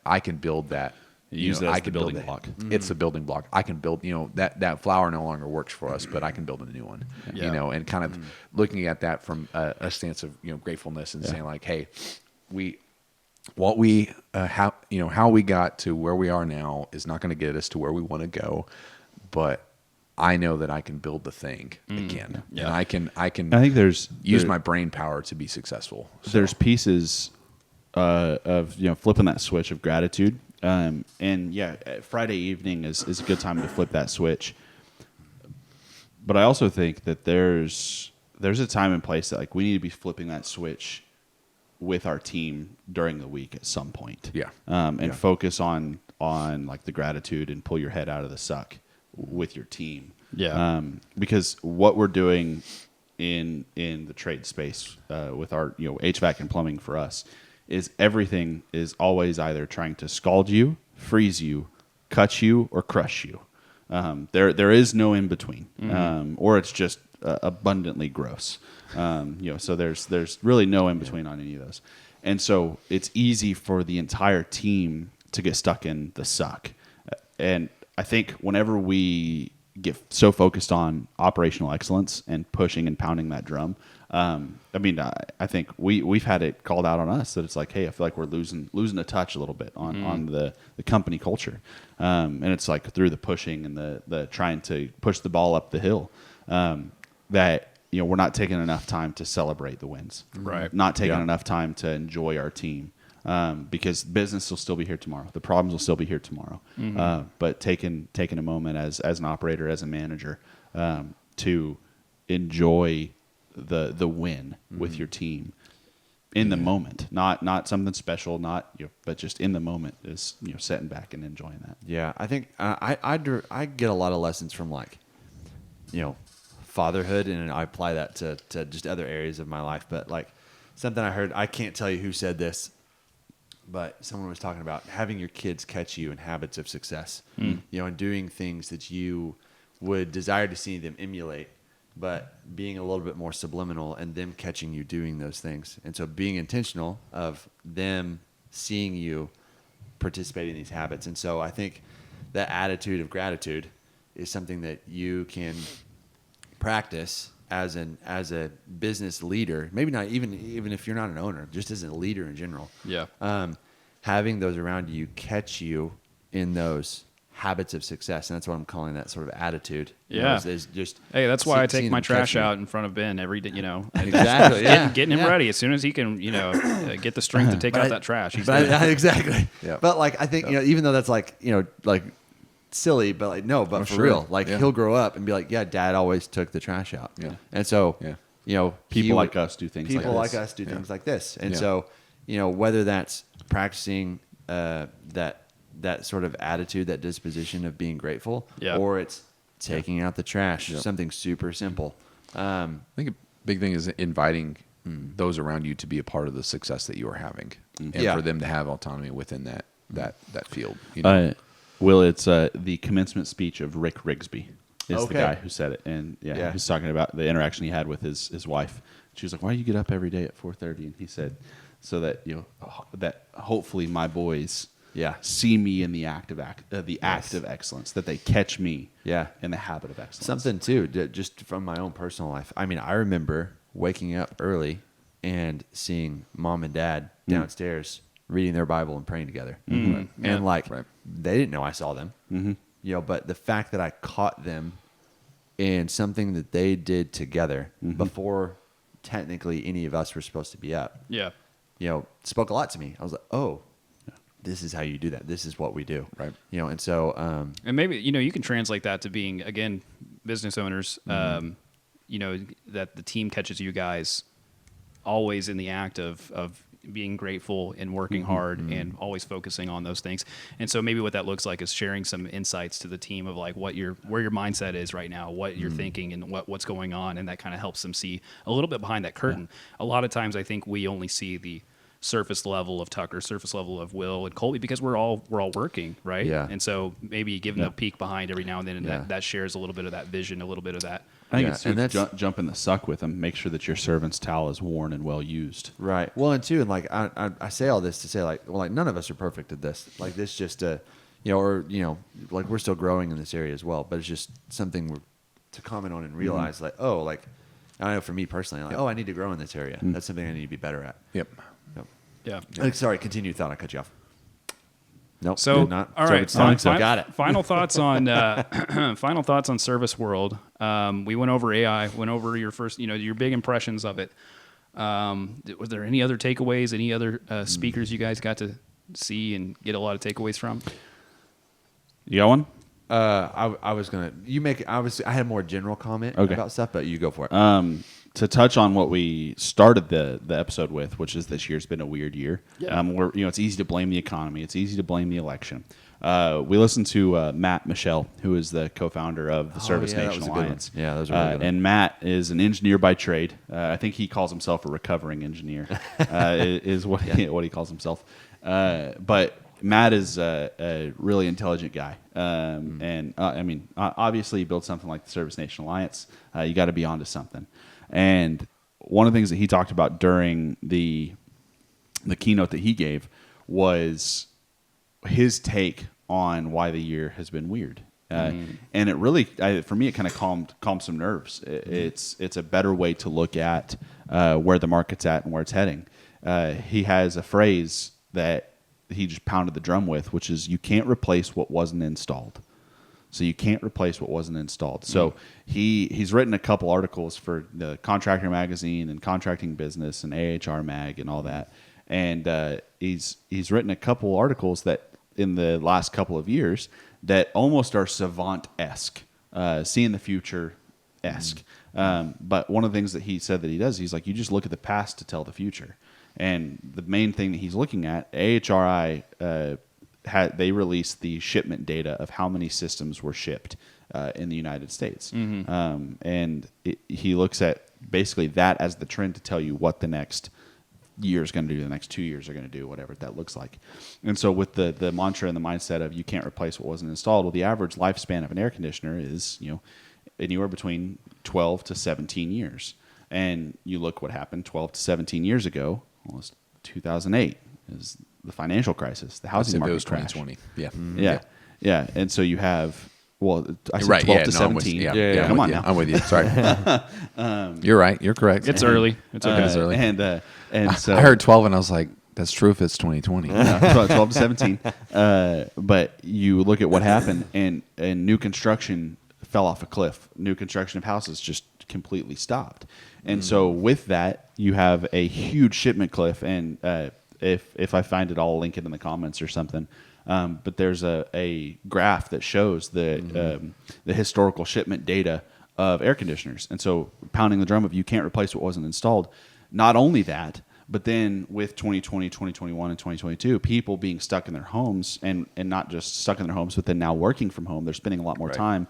I can build that. Use that as the building block. It's a building block. I can build, that flower no longer works for us, but I can build a new one, and kind of looking at that from a stance of, gratefulness and saying like, hey, how we got to where we are now is not going to get us to where we want to go, but I know that I can build the thing again, and I can. I think there's my brain power to be successful. So. There's pieces of flipping that switch of gratitude, and Friday evening is a good time to flip that switch. But I also think that there's a time and place that like we need to be flipping that switch with our team during the week at some point. And focus on like the gratitude and pull your head out of the suck with your team. Because what we're doing in the trade space with our HVAC and plumbing for us is everything is always either trying to scald you, freeze you, cut you, or crush you. There is no in between, or it's just abundantly gross. So there's really no in between on any of those, and so it's easy for the entire team to get stuck in the suck. And I think whenever we get so focused on operational excellence and pushing and pounding that drum, I think we've had it called out on us that it's like, hey, I feel like we're losing a touch a little bit on the company culture, and it's like through the pushing and the trying to push the ball up the hill, that we're not taking enough time to celebrate the wins, right? Not taking enough time to enjoy our team, because business will still be here tomorrow. The problems will still be here tomorrow, but taking a moment as an operator, as a manager, to enjoy the win with your team in the moment, not something special, but just in the moment is sitting back and enjoying that. Yeah, I think I get a lot of lessons from like, fatherhood, and I apply that to just other areas of my life. But like something I heard, I can't tell you who said this, but someone was talking about having your kids catch you in habits of success, and doing things that you would desire to see them emulate. but being a little bit more subliminal and them catching you doing those things. And so being intentional of them seeing you participate in these habits. And so I think that attitude of gratitude is something that you can practice as a business leader. Maybe not even if you're not an owner, just as a leader in general. Yeah. Having those around you catch you in those habits of success, and that's what I'm calling that sort of attitude. Yeah. Is just Hey, that's why I take seeing my them trash catch you. out in front of Ben every day. Exactly. Yeah. Getting him ready as soon as he can. Get the strength to take out that trash. He's good. Exactly. Yeah. But like I think even though that's like like silly, but like no, but for sure. real, like Yeah. he'll grow up and be like, yeah, Dad always took the trash out. Yeah. And so Yeah. People like us do things like People this. like us do things like this, and Yeah. so whether that's practicing that sort of attitude, that disposition of being grateful, Yeah. or it's taking out the trash, something super simple. I think a big thing is inviting those around you to be a part of the success that you are having, and Yeah. for them to have autonomy within that field. Will, it's the commencement speech of Rick Rigsby is Okay. the guy who said it, and he was talking about the interaction he had with his wife. She was like, "Why do you get up every day at 4:30?" And he said, "So that that hopefully my boys see me in the act of excellence, that they catch me in the habit of excellence." Something too, just from my own personal life. I mean, I remember waking up early and seeing Mom and Dad downstairs reading their Bible and praying together, and they didn't know I saw them, but the fact that I caught them in something that they did together before technically any of us were supposed to be up, spoke a lot to me. I was like, oh. This is how you do that. This is what we do. Right. And so. And maybe, you can translate that to being, again, business owners, that the team catches you guys always in the act of being grateful and working hard and always focusing on those things. And so maybe what that looks like is sharing some insights to the team of like where your mindset is right now, what you're thinking and what's going on. And that kind of helps them see a little bit behind that curtain. A lot of times I think we only see the surface level of Tucker, surface level of Will and Kolby, because we're all working, right? Yeah. And so maybe giving a peek behind every now and then, and that shares a little bit of that vision, a little bit of that. I think Yeah, it's and that's- jump in the suck with them. Make sure that your servant's towel is worn and well used. Right. Well, and too, and like I say all this to say like none of us are perfect at this. Like this just like we're still growing in this area as well. But it's just something to comment on and realize like I know for me personally like I need to grow in this area. That's something I need to be better at. Yep. Yeah. Sorry, continue thought. I cut you off. Nope. So, did not. all Sorry, right. got it. Final thoughts on Service World. We went over AI. Went over your first, your big impressions of it. Was there any other takeaways? Any other speakers you guys got to see and get a lot of takeaways from? You got one? I was gonna. I had a more general comment about stuff, but you go for it. To touch on what we started the episode with, which is this year's been a weird year. Yeah. It's easy to blame the economy. It's easy to blame the election. We listened to Matt Michelle, who is the co-founder of the Service that Nation was a good one. Alliance. Yeah, that was a really good one. And Matt is an engineer by trade. I think he calls himself a recovering engineer, is what he calls himself. But Matt is a really intelligent guy. And obviously he built something like the Service Nation Alliance. You got to be onto something. And one of the things that he talked about during the keynote that he gave was his take on why the year has been weird. And it really, for me, it kind of calmed some nerves. It's a better way to look at where the market's at and where it's heading. He has a phrase that he just pounded the drum with, which is, you can't replace what wasn't installed. So you can't replace what wasn't installed. So he's written a couple articles for the Contractor Magazine and Contracting Business and AHR Mag and all that. And he's written a couple articles that in the last couple of years that almost are savant-esque, seeing the future-esque. But one of the things that he said that he does, he's like, you just look at the past to tell the future. And the main thing that he's looking at, AHRI they released the shipment data of how many systems were shipped in the United States. And he looks at basically that as the trend to tell you what the next year is going to do, the next 2 years are going to do, whatever that looks like. And so with the mantra and the mindset of you can't replace what wasn't installed, well, the average lifespan of an air conditioner is, anywhere between 12 to 17 years. And you look what happened 12 to 17 years ago. Well, it was 2008 is the financial crisis, the housing market was crash. 2020. Yeah. Yeah. And so you have, well, I said Right. 12 Yeah. to No, 17. Yeah. Come I'm on with you. now. I'm with you. Sorry. You're right. You're correct. It's early. It's okay. It's early. And so I heard 12 and I was like, that's true if it's 2020. 12 to 17. But you look at what happened, and new construction fell off a cliff. New construction of houses just completely stopped. And so with that, you have a huge shipment cliff. And if I find it, I'll link it in the comments or something. But there's a graph that shows the historical shipment data of air conditioners. And so pounding the drum of you can't replace what wasn't installed. Not only that, but then with 2020, 2021, and 2022, people being stuck in their homes and not just stuck in their homes, but then now working from home, they're spending a lot more time.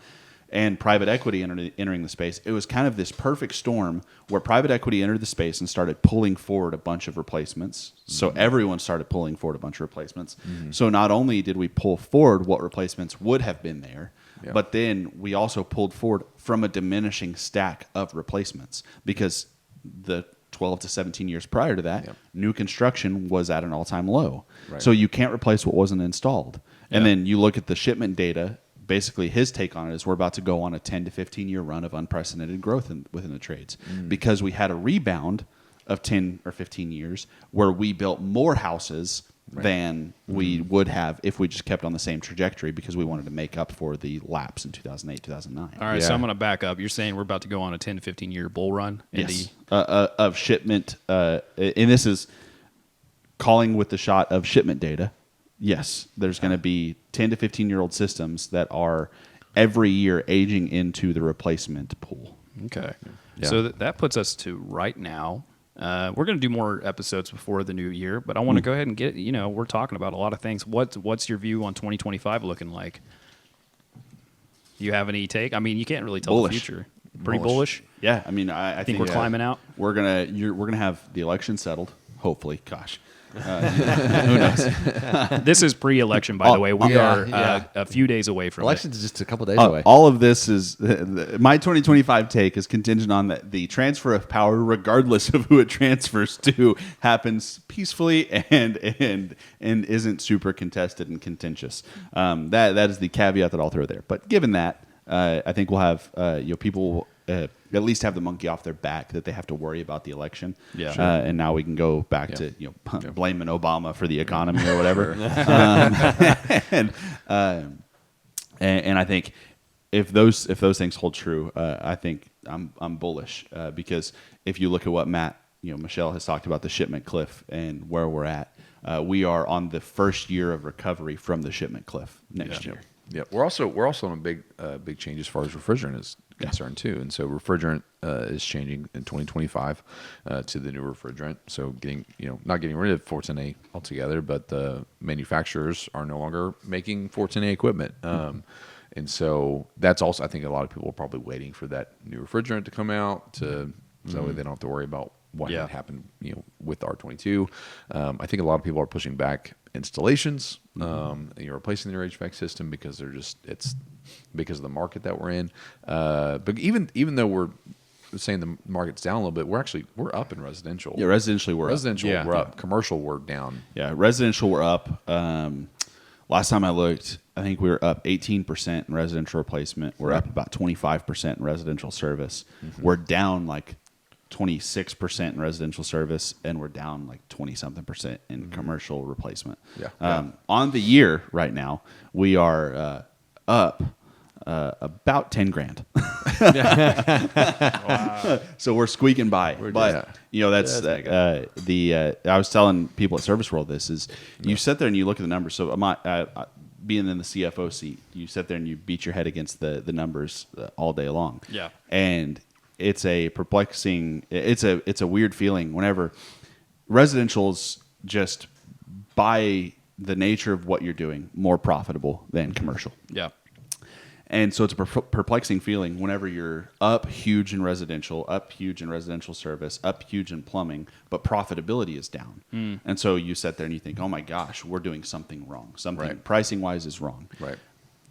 And private equity entering the space. It was kind of this perfect storm where private equity entered the space and started pulling forward a bunch of replacements. So everyone started pulling forward a bunch of replacements. So not only did we pull forward what replacements would have been there, but then we also pulled forward from a diminishing stack of replacements, because the 12 to 17 years prior to that, new construction was at an all-time low. Right. So you can't replace what wasn't installed. And then you look at the shipment data. Basically, his take on it is we're about to go on a 10 to 15-year run of unprecedented growth within the trades, because we had a rebound of 10 or 15 years where we built more houses than we would have if we just kept on the same trajectory, because we wanted to make up for the lapse in 2008, 2009. All right, so I'm going to back up. You're saying we're about to go on a 10 to 15 year bull run? Yes. Of shipment. And this is calling with the shot of shipment data. Yes, there's going to be 10 to 15-year-old systems that are every year aging into the replacement pool. Okay. So that puts us to right now. We're going to do more episodes before the new year, but I want to go ahead and get, we're talking about a lot of things. What's your view on 2025 looking like? You have any take? I mean, you can't really tell Bullish. the future. Pretty bullish? Yeah, I mean, I think we're climbing out. We're gonna have the election settled. Hopefully, gosh. Who knows? This is pre-election, by the way. We are yeah. a few days away from Election's just a couple days away. All of this is my 2025 take is contingent on that the transfer of power, regardless of who it transfers to, happens peacefully and isn't super contested and contentious. That is the caveat that I'll throw there. But given that, I think we'll have people at least have the monkey off their back that they have to worry about the election. Yeah. And now we can go back to blaming Obama for the economy or whatever. And I think if those things hold true, I think I'm bullish, because if you look at what Michelle has talked about, the shipment cliff and where we're at, we are on the first year of recovery from the shipment cliff next year. Yeah, we're also on a big change as far as refrigerant is concerned too, and so refrigerant is changing in 2025 to the new refrigerant. So not getting rid of 410A altogether, but the manufacturers are no longer making 410A equipment, and so that's also, I think a lot of people are probably waiting for that new refrigerant to come out so they don't have to worry about what had happened with R22. I think a lot of people are pushing back installations, replacing their HVAC system because it's because of the market that we're in. But even though we're saying the market's down a little bit, we're up in residential. Yeah, residentially we're up. We're up. Commercial we're down. Yeah, residential we're up. Last time I looked, I think we were up 18% in residential replacement. We're up about 25% in residential service. We're down like 26% in residential service, and we're down like 20-something% in commercial replacement. On the year right now, we are up about 10 grand. So we're squeaking by. But that's I was telling people at Service World this is you sit there and you look at the numbers. So being in the CFO seat, you sit there and you beat your head against the numbers all day long. Yeah. And it's a perplexing, it's a weird feeling whenever residential's just by the nature of what you're doing more profitable than commercial. Yeah. And so it's a perplexing feeling whenever you're up huge in residential, up huge in residential service, up huge in plumbing, but profitability is down. And so you sit there and you think, oh my gosh, we're doing something wrong. Something pricing wise is wrong. Right.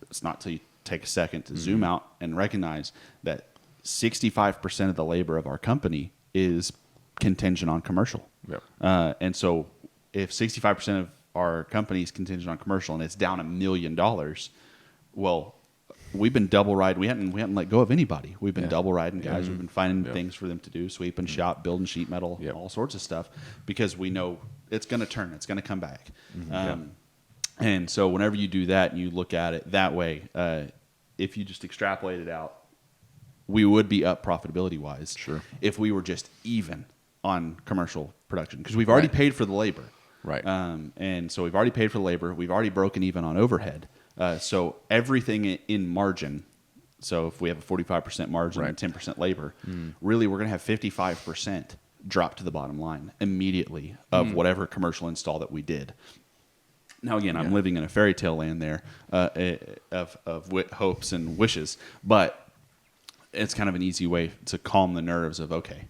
It's not till you take a second to zoom out and recognize that 65% of the labor of our company is contingent on commercial. Yep. And so if 65% of our company is contingent on commercial and it's down $1 million, well, we've been double riding. We hadn't let go of anybody. We've been double riding guys. We've been finding things for them to do, sweep and shop, building sheet metal, all sorts of stuff, because we know it's going to turn. It's going to come back. And so whenever you do that and you look at it that way, if you just extrapolate it out, we would be up profitability wise. Sure. If we were just even on commercial production, because we've already paid for the labor. Right. And so we've already paid for the labor. We've already broken even on overhead. So everything in margin. So if we have a 45% margin and 10% labor, really we're going to have 55% drop to the bottom line immediately of whatever commercial install that we did. Now, again, I'm living in a fairy tale land there of hopes and wishes, but it's kind of an easy way to calm the nerves of, okay,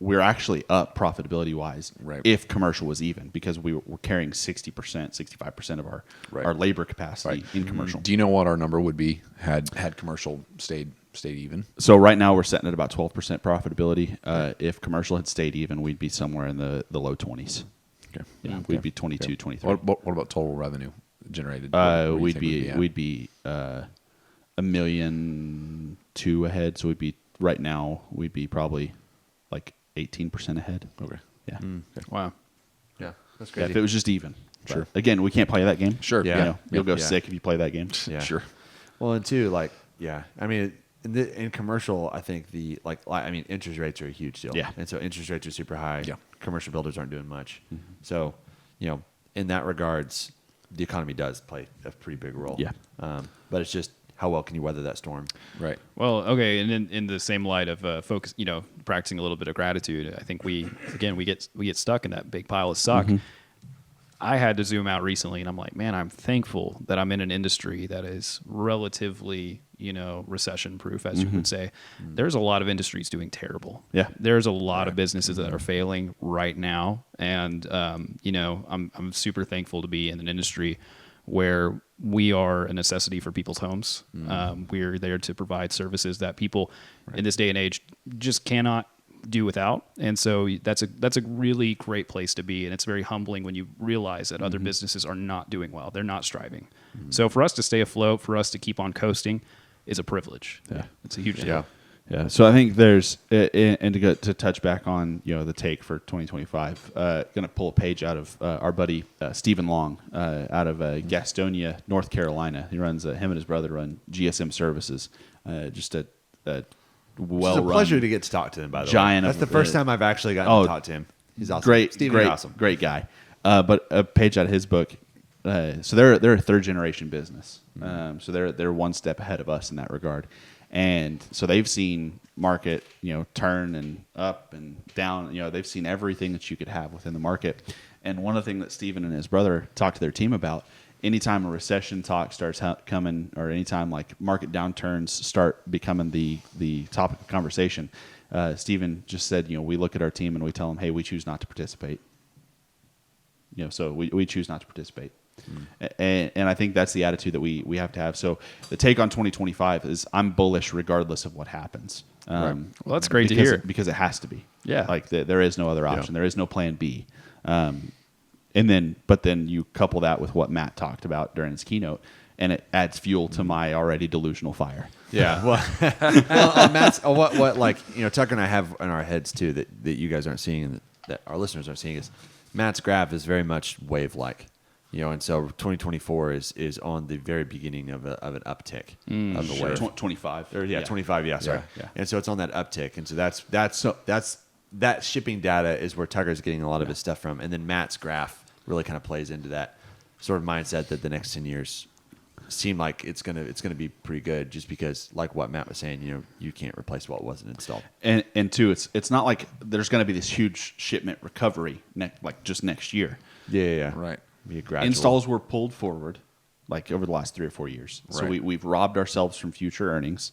we're actually up profitability-wise if commercial was even, because we're carrying 60%, 65% of our labor capacity in commercial. Do you know what our number would be had commercial stayed even? So right now we're sitting at about 12% profitability. If commercial had stayed even, we'd be somewhere in the low 20s. Okay. Yeah, we'd be 22, 23. What about total revenue generated? We'd be $1.2 million ahead. So right now we'd be probably like 18% ahead. Okay. Yeah. Okay. Wow. Yeah, that's Yeah, crazy. if it was just even. Sure. But again, we can't play that game. Sure. Yeah. You know, you'll go Yeah. sick if you play that game. Yeah. Sure. Well, and two, like, I mean, in commercial, I think interest rates are a huge deal. Yeah. And so interest rates are super high. Yeah. Commercial builders aren't doing much. So, in that regards, the economy does play a pretty big role. Yeah. But it's just how well can you weather that storm? Right. Well, okay, and in the same light of focus, practicing a little bit of gratitude, I think we get stuck in that big pile of suck. I had to zoom out recently, and I'm like, man, I'm thankful that I'm in an industry that is relatively, recession proof, as you would say. There's a lot of industries doing terrible. Yeah. There's a lot of businesses that are failing right now, and I'm super thankful to be in an industry where we are a necessity for people's homes. We're there to provide services that people in this day and age just cannot do without. And so that's a really great place to be. And it's very humbling when you realize that other businesses are not doing well. They're not striving. So for us to stay afloat, for us to keep on coasting is a privilege. Yeah. It's a huge deal. Yeah, so I think there's, and to touch back on the take for 2025, going to pull a page out of our buddy Stephen Long out of Gastonia, North Carolina. He runs him and his brother run GSM Services. Just a well-run, It's a pleasure to get to talk to him. By the way, giant that's of the first time I've actually gotten to talk to him. He's awesome. Great, Stephen, great, you're awesome. great guy. But a page out of his book. So they're a third generation business. So they're one step ahead of us in that regard. And so they've seen market, turn and up and down. They've seen everything that you could have within the market. And one of the things that Stephen and his brother talked to their team about, anytime a recession talk starts coming, or anytime like market downturns start becoming the topic of conversation, Stephen just said, we look at our team and we tell them, hey, we choose not to participate. So we choose not to participate. And I think that's the attitude that we have to have. So the take on 2025 is I'm bullish regardless of what happens. Well, that's great to hear. Because it has to be. Yeah. Like there is no other option. There is no plan B. But then you couple that with what Matt talked about during his keynote, and it adds fuel to my already delusional fire. Yeah. Well, Matt's what Tucker and I have in our heads too that you guys aren't seeing and that our listeners aren't seeing is Matt's graph is very much wave-like. And so 2024 is on the very beginning of an uptick of the wave. 25. 25. Yeah, sorry. Yeah. And so it's on that uptick, and so that's that shipping data is where Tucker's getting a lot of his stuff from, and then Matt's graph really kind of plays into that sort of mindset that the next 10 years seem like it's gonna be pretty good, just because like what Matt was saying, you can't replace what wasn't installed. And two, it's not like there's going to be this huge shipment recovery just next year. Yeah. Right. Be a gradual. Installs were pulled forward like over the last 3 or 4 years. So Right. we've robbed ourselves from future earnings.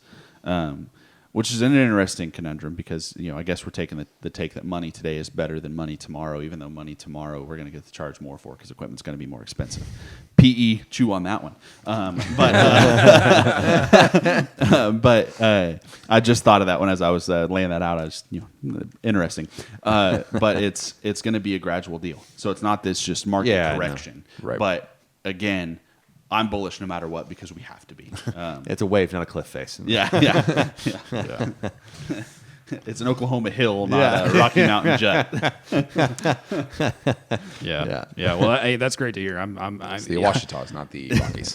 which is an interesting conundrum because, I guess we're taking the take that money today is better than money tomorrow, even though money tomorrow we're going to get to charge more for because equipment's going to be more expensive. PE, chew on that one. But I just thought of that one as I was laying that out. I was, interesting. But it's going to be a gradual deal. So it's not this just market correction. Right. But again, I'm bullish no matter what because we have to be. It's a wave, not a cliff face. Yeah. It's an Oklahoma hill, not a Rocky Mountain jet. Yeah. Well, hey, that's great to hear. It's the Ouachitas, not the Rockies.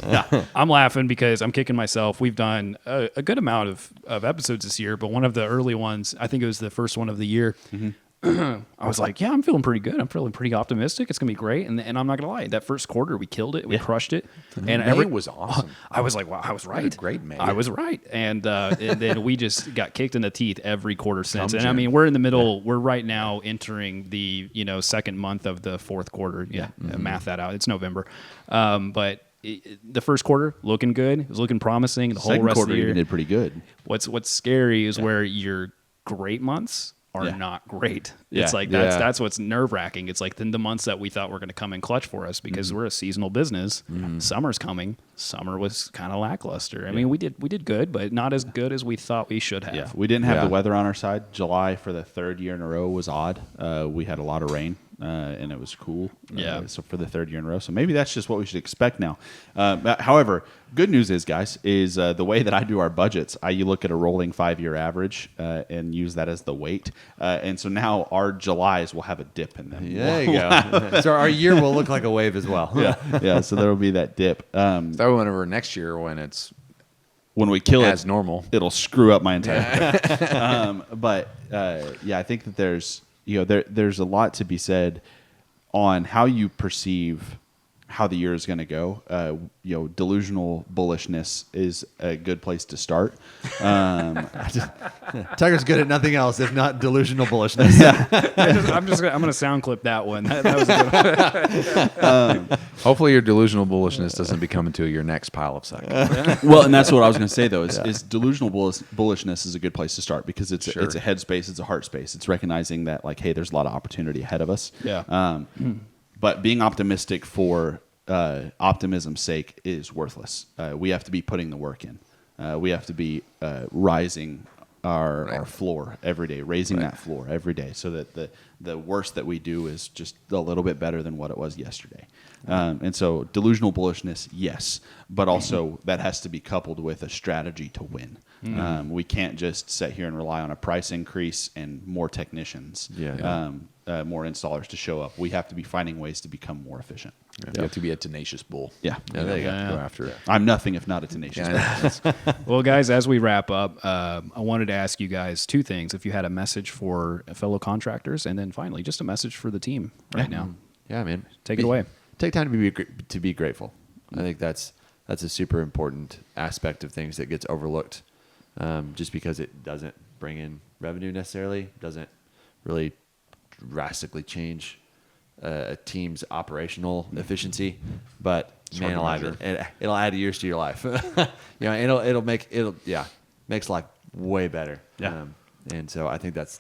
I'm laughing because I'm kicking myself. We've done a good amount of episodes this year, but one of the early ones, I think it was the first one of the year. Mm-hmm. I was like, I'm feeling pretty good. I'm feeling pretty optimistic. It's going to be great. And I'm not going to lie. That first quarter, we killed it. We crushed it. And May was awesome. I was like, wow, I was right. What a great May. I was right. And then we just got kicked in the teeth every quarter since. And I mean, we're in the middle. We're right now entering the, second month of the fourth quarter. Yeah. Math that out. It's November. But the first quarter looking good. It was looking promising. The whole Second rest quarter of the year even did pretty good. What's scary is where your great months are not great. It's like that's what's nerve wracking. It's like the months that we thought were going to come in clutch for us because we're a seasonal business. Summer's coming. Summer was kind of lackluster. I mean, we did good, but not as good as we thought we should have. Yeah, we didn't have the weather on our side. July for the third year in a row was odd. We had a lot of rain. And it was cool. So for the third year in a row. So maybe that's just what we should expect now. However, good news is, guys, is the way that I do our budgets, you look at a rolling 5-year average and use that as the weight. And so now our Julys will have a dip in them. There you go. So our year will look like a wave as well. Yeah. So there will be that dip. So whenever next year when we kill as it, normal, it'll screw up my entire. But I think that there's there's a lot to be said on how you perceive how the year is going to go. Delusional bullishness is a good place to start. Tiger's good at nothing else if not delusional bullishness. I'm going to sound clip that one. That was a good one. hopefully your delusional bullishness doesn't become into your next pile of suck. Well, and that's what I was going to say, though, is delusional bullishness is a good place to start because it's a headspace, it's a heart space. It's recognizing that, like, hey, there's a lot of opportunity ahead of us. Yeah. But being optimistic for optimism's sake is worthless. We have to be putting the work in. We have to be rising our floor every day, raising that floor every day so that the worst that we do is just a little bit better than what it was yesterday. And so delusional bullishness, yes, but also that has to be coupled with a strategy to win. We can't just sit here and rely on a price increase and more technicians, more installers to show up. We have to be finding ways to become more efficient. You have to be a tenacious bull. Yeah. There you go. Go after it. I'm nothing if not a tenacious bull. Well, guys, as we wrap up, I wanted to ask you guys two things. If you had a message for fellow contractors, and then finally, just a message for the team right now. Yeah, man. Take it away. Take time to be grateful. I think that's a super important aspect of things that gets overlooked, just because it doesn't bring in revenue necessarily, doesn't really drastically change a team's operational efficiency, but man alive, it'll add years to your life. Makes life way better. Yeah. And so I think that's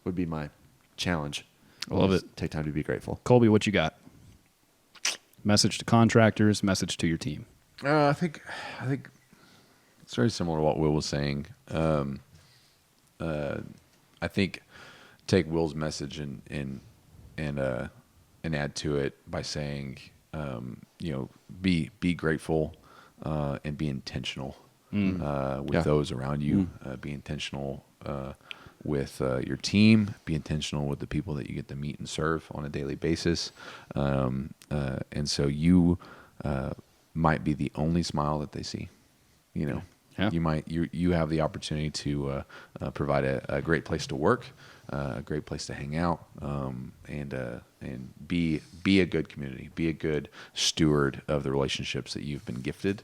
would be my challenge. I love it. Take time to be grateful. Colby, what you got? Message to contractors, message to your team. I think it's very similar to what Will was saying. I think take Will's message and add to it by saying, be grateful and be intentional with those around you. Be intentional with your team. Be intentional with the people that you get to meet and serve on a daily basis. And so you might be the only smile that they see. You have the opportunity to provide a great place to work, a great place to hang out, and be a good community, be a good steward of the relationships that you've been gifted.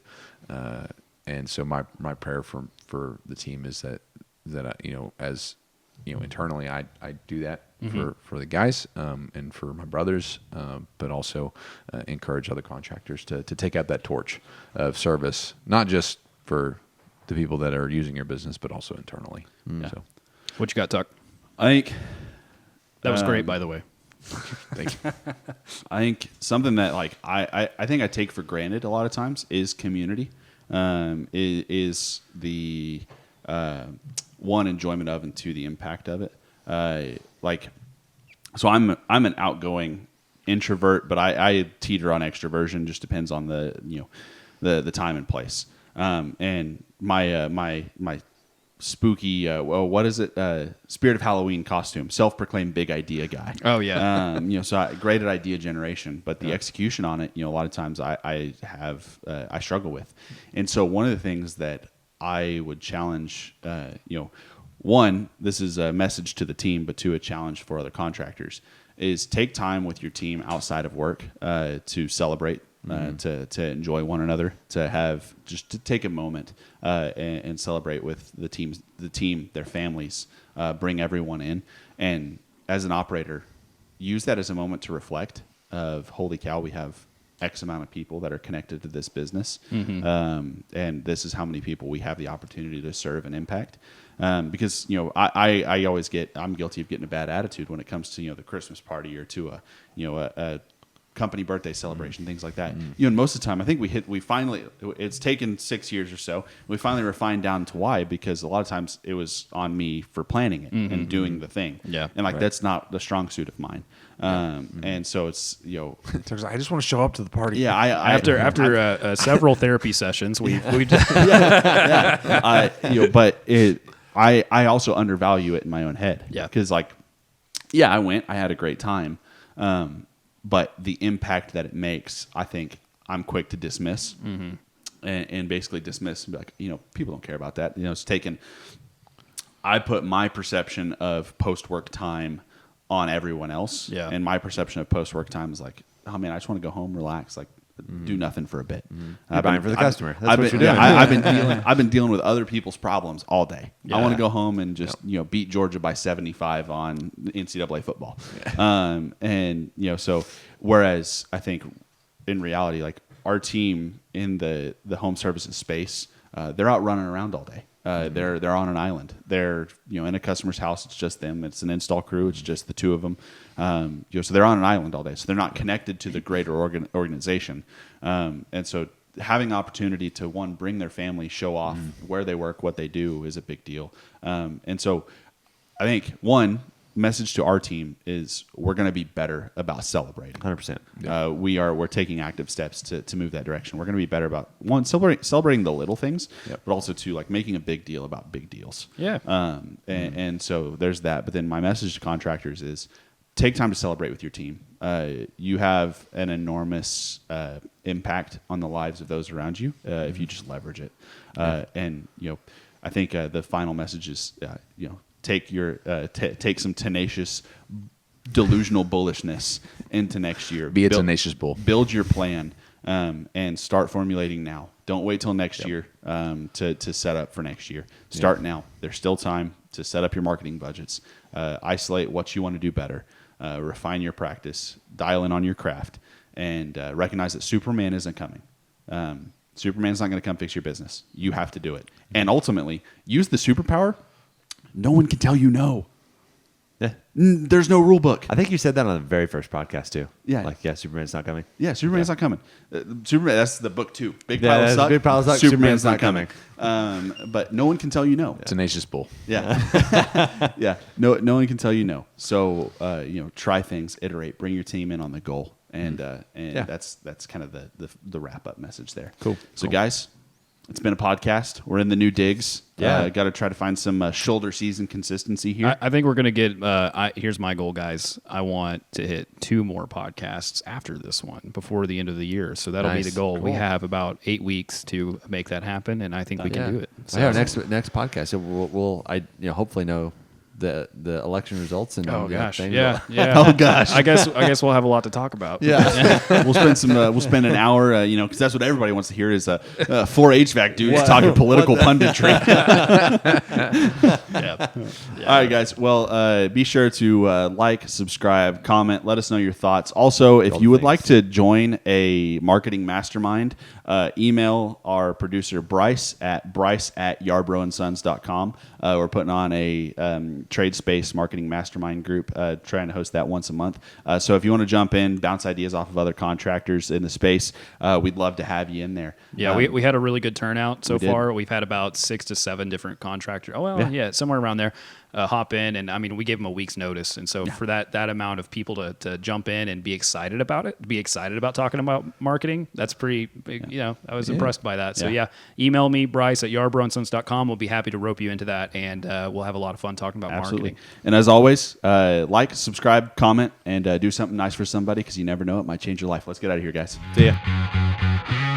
And so my prayer for the team is that as internally I do that for the guys and for my brothers, but also encourage other contractors to take up that torch of service, not just for the people that are using your business, but also internally. So, What you got, Tuck? I think That was great, by the way. thank you. I think something that like I think I take for granted a lot of times is community. Is the one, enjoyment of, and two, the impact of it. So I'm an outgoing introvert, but I teeter on extroversion. Just depends on the time and place. And my spooky what is it? Spirit of Halloween costume, self-proclaimed big idea guy. Oh yeah. So great at idea generation, but the execution on it, a lot of times I struggle with. And so one of the things that I would challenge, one, this is a message to the team, but two, a challenge for other contractors, is take time with your team outside of work to celebrate, to enjoy one another, to take a moment and celebrate with the team, their families, bring everyone in, and as an operator, use that as a moment to reflect of, holy cow, we have X amount of people that are connected to this business, and this is how many people we have the opportunity to serve and impact. Because I always I'm guilty of getting a bad attitude when it comes to the Christmas party or to a company birthday celebration, things like that. And most of the time, I think we finally, it's taken 6 years or so. We finally refined down to why, because a lot of times it was on me for planning it and doing the thing. Yeah. And that's not the strong suit of mine. And so it's, I just want to show up to the party. yeah, After several therapy sessions, we I also undervalue it in my own head. Yeah. Because I went, I had a great time. But the impact that it makes, I think I'm quick to dismiss and basically dismiss and be like, people don't care about that. It's taken, I put my perception of post-work time on everyone else. Yeah. And my perception of post-work time is like, oh man, I just want to go home, relax, do nothing for a bit. Buying for the customer. That's I've what been, you're doing. I've been dealing with other people's problems all day. I want to go home and just beat Georgia by 75 on NCAA football. So whereas I think in reality, our team in the home services space, they're out running around all day. They're on an island. They're in a customer's house. It's just them. It's an install crew. It's just the two of them. So they're on an island all day. So they're not connected to the greater organization. And so having the opportunity to, one, bring their family, show off where they work, what they do, is a big deal. And so I think, one, message to our team is we're going to be better about celebrating. 100%. We're taking active steps to move that direction. We're going to be better about, one, celebrating the little things, but also two, making a big deal about big deals. Yeah. And so there's that. But then my message to contractors is take time to celebrate with your team. You have an enormous impact on the lives of those around you if you just leverage it. And I think the final message is take some tenacious, delusional bullishness into next year. Be a tenacious bull. Build your plan and start formulating now. Don't wait till next year to set up for next year. Start now. There's still time to set up your marketing budgets. Isolate what you want to do better. Refine your practice. Dial in on your craft. And recognize that Superman isn't coming. Superman's not going to come fix your business. You have to do it. And ultimately, use the superpower. No one can tell you no. Yeah. There's no rule book. I think you said that on the very first podcast too. Yeah. Superman's not coming. Yeah, Superman's not coming. Superman, that's the book too. Big Yeah, pile of that's suck. Big Pile of Suck, Superman's not coming. But no one can tell you no. Tenacious bull. Yeah. Yeah. No one can tell you no. So, try things, iterate, bring your team in on the goal. And that's kind of the wrap up message there. Cool. So guys, it's been a podcast. We're in the new digs. Yeah. Got to try to find some shoulder season consistency here. I think we're going to get, here's my goal, guys. I want to hit 2 more podcasts after this one before the end of the year. So that'll be Nice. the goal. We Cool. have about 8 weeks to make that happen, and I think we can do it. So next podcast, so we'll hopefully know the election results and Oh gosh, things. yeah. Oh gosh. I guess we'll have a lot to talk about. Yeah. We'll spend an hour, because that's what everybody wants to hear is 4 HVAC dudes talking political punditry. Yeah. All right, guys. Well, be sure to like, subscribe, comment. Let us know your thoughts. Also, if you would like to join a marketing mastermind, Email our producer Bryce at yarbroughandsons.com. We're putting on a trade space marketing mastermind group, trying to host that once a month. So if you want to jump in, bounce ideas off of other contractors in the space, we'd love to have you in there. Yeah, we had a really good turnout so we did. far. We've had about 6 to 7 different contractors. Oh, well, yeah somewhere around there. Hop in, and I mean, we gave them a week's notice, and so for that amount of people to jump in and be excited about it, be excited about talking about marketing, that's pretty big. You know, I was impressed by that. So email me, Bryce at yarbroughandsons.com. We'll be happy to rope you into that, and we'll have a lot of fun talking about marketing. And as always, like, subscribe, comment, and do something nice for somebody, because you never know, it might change your life. Let's get out of here, guys. See ya.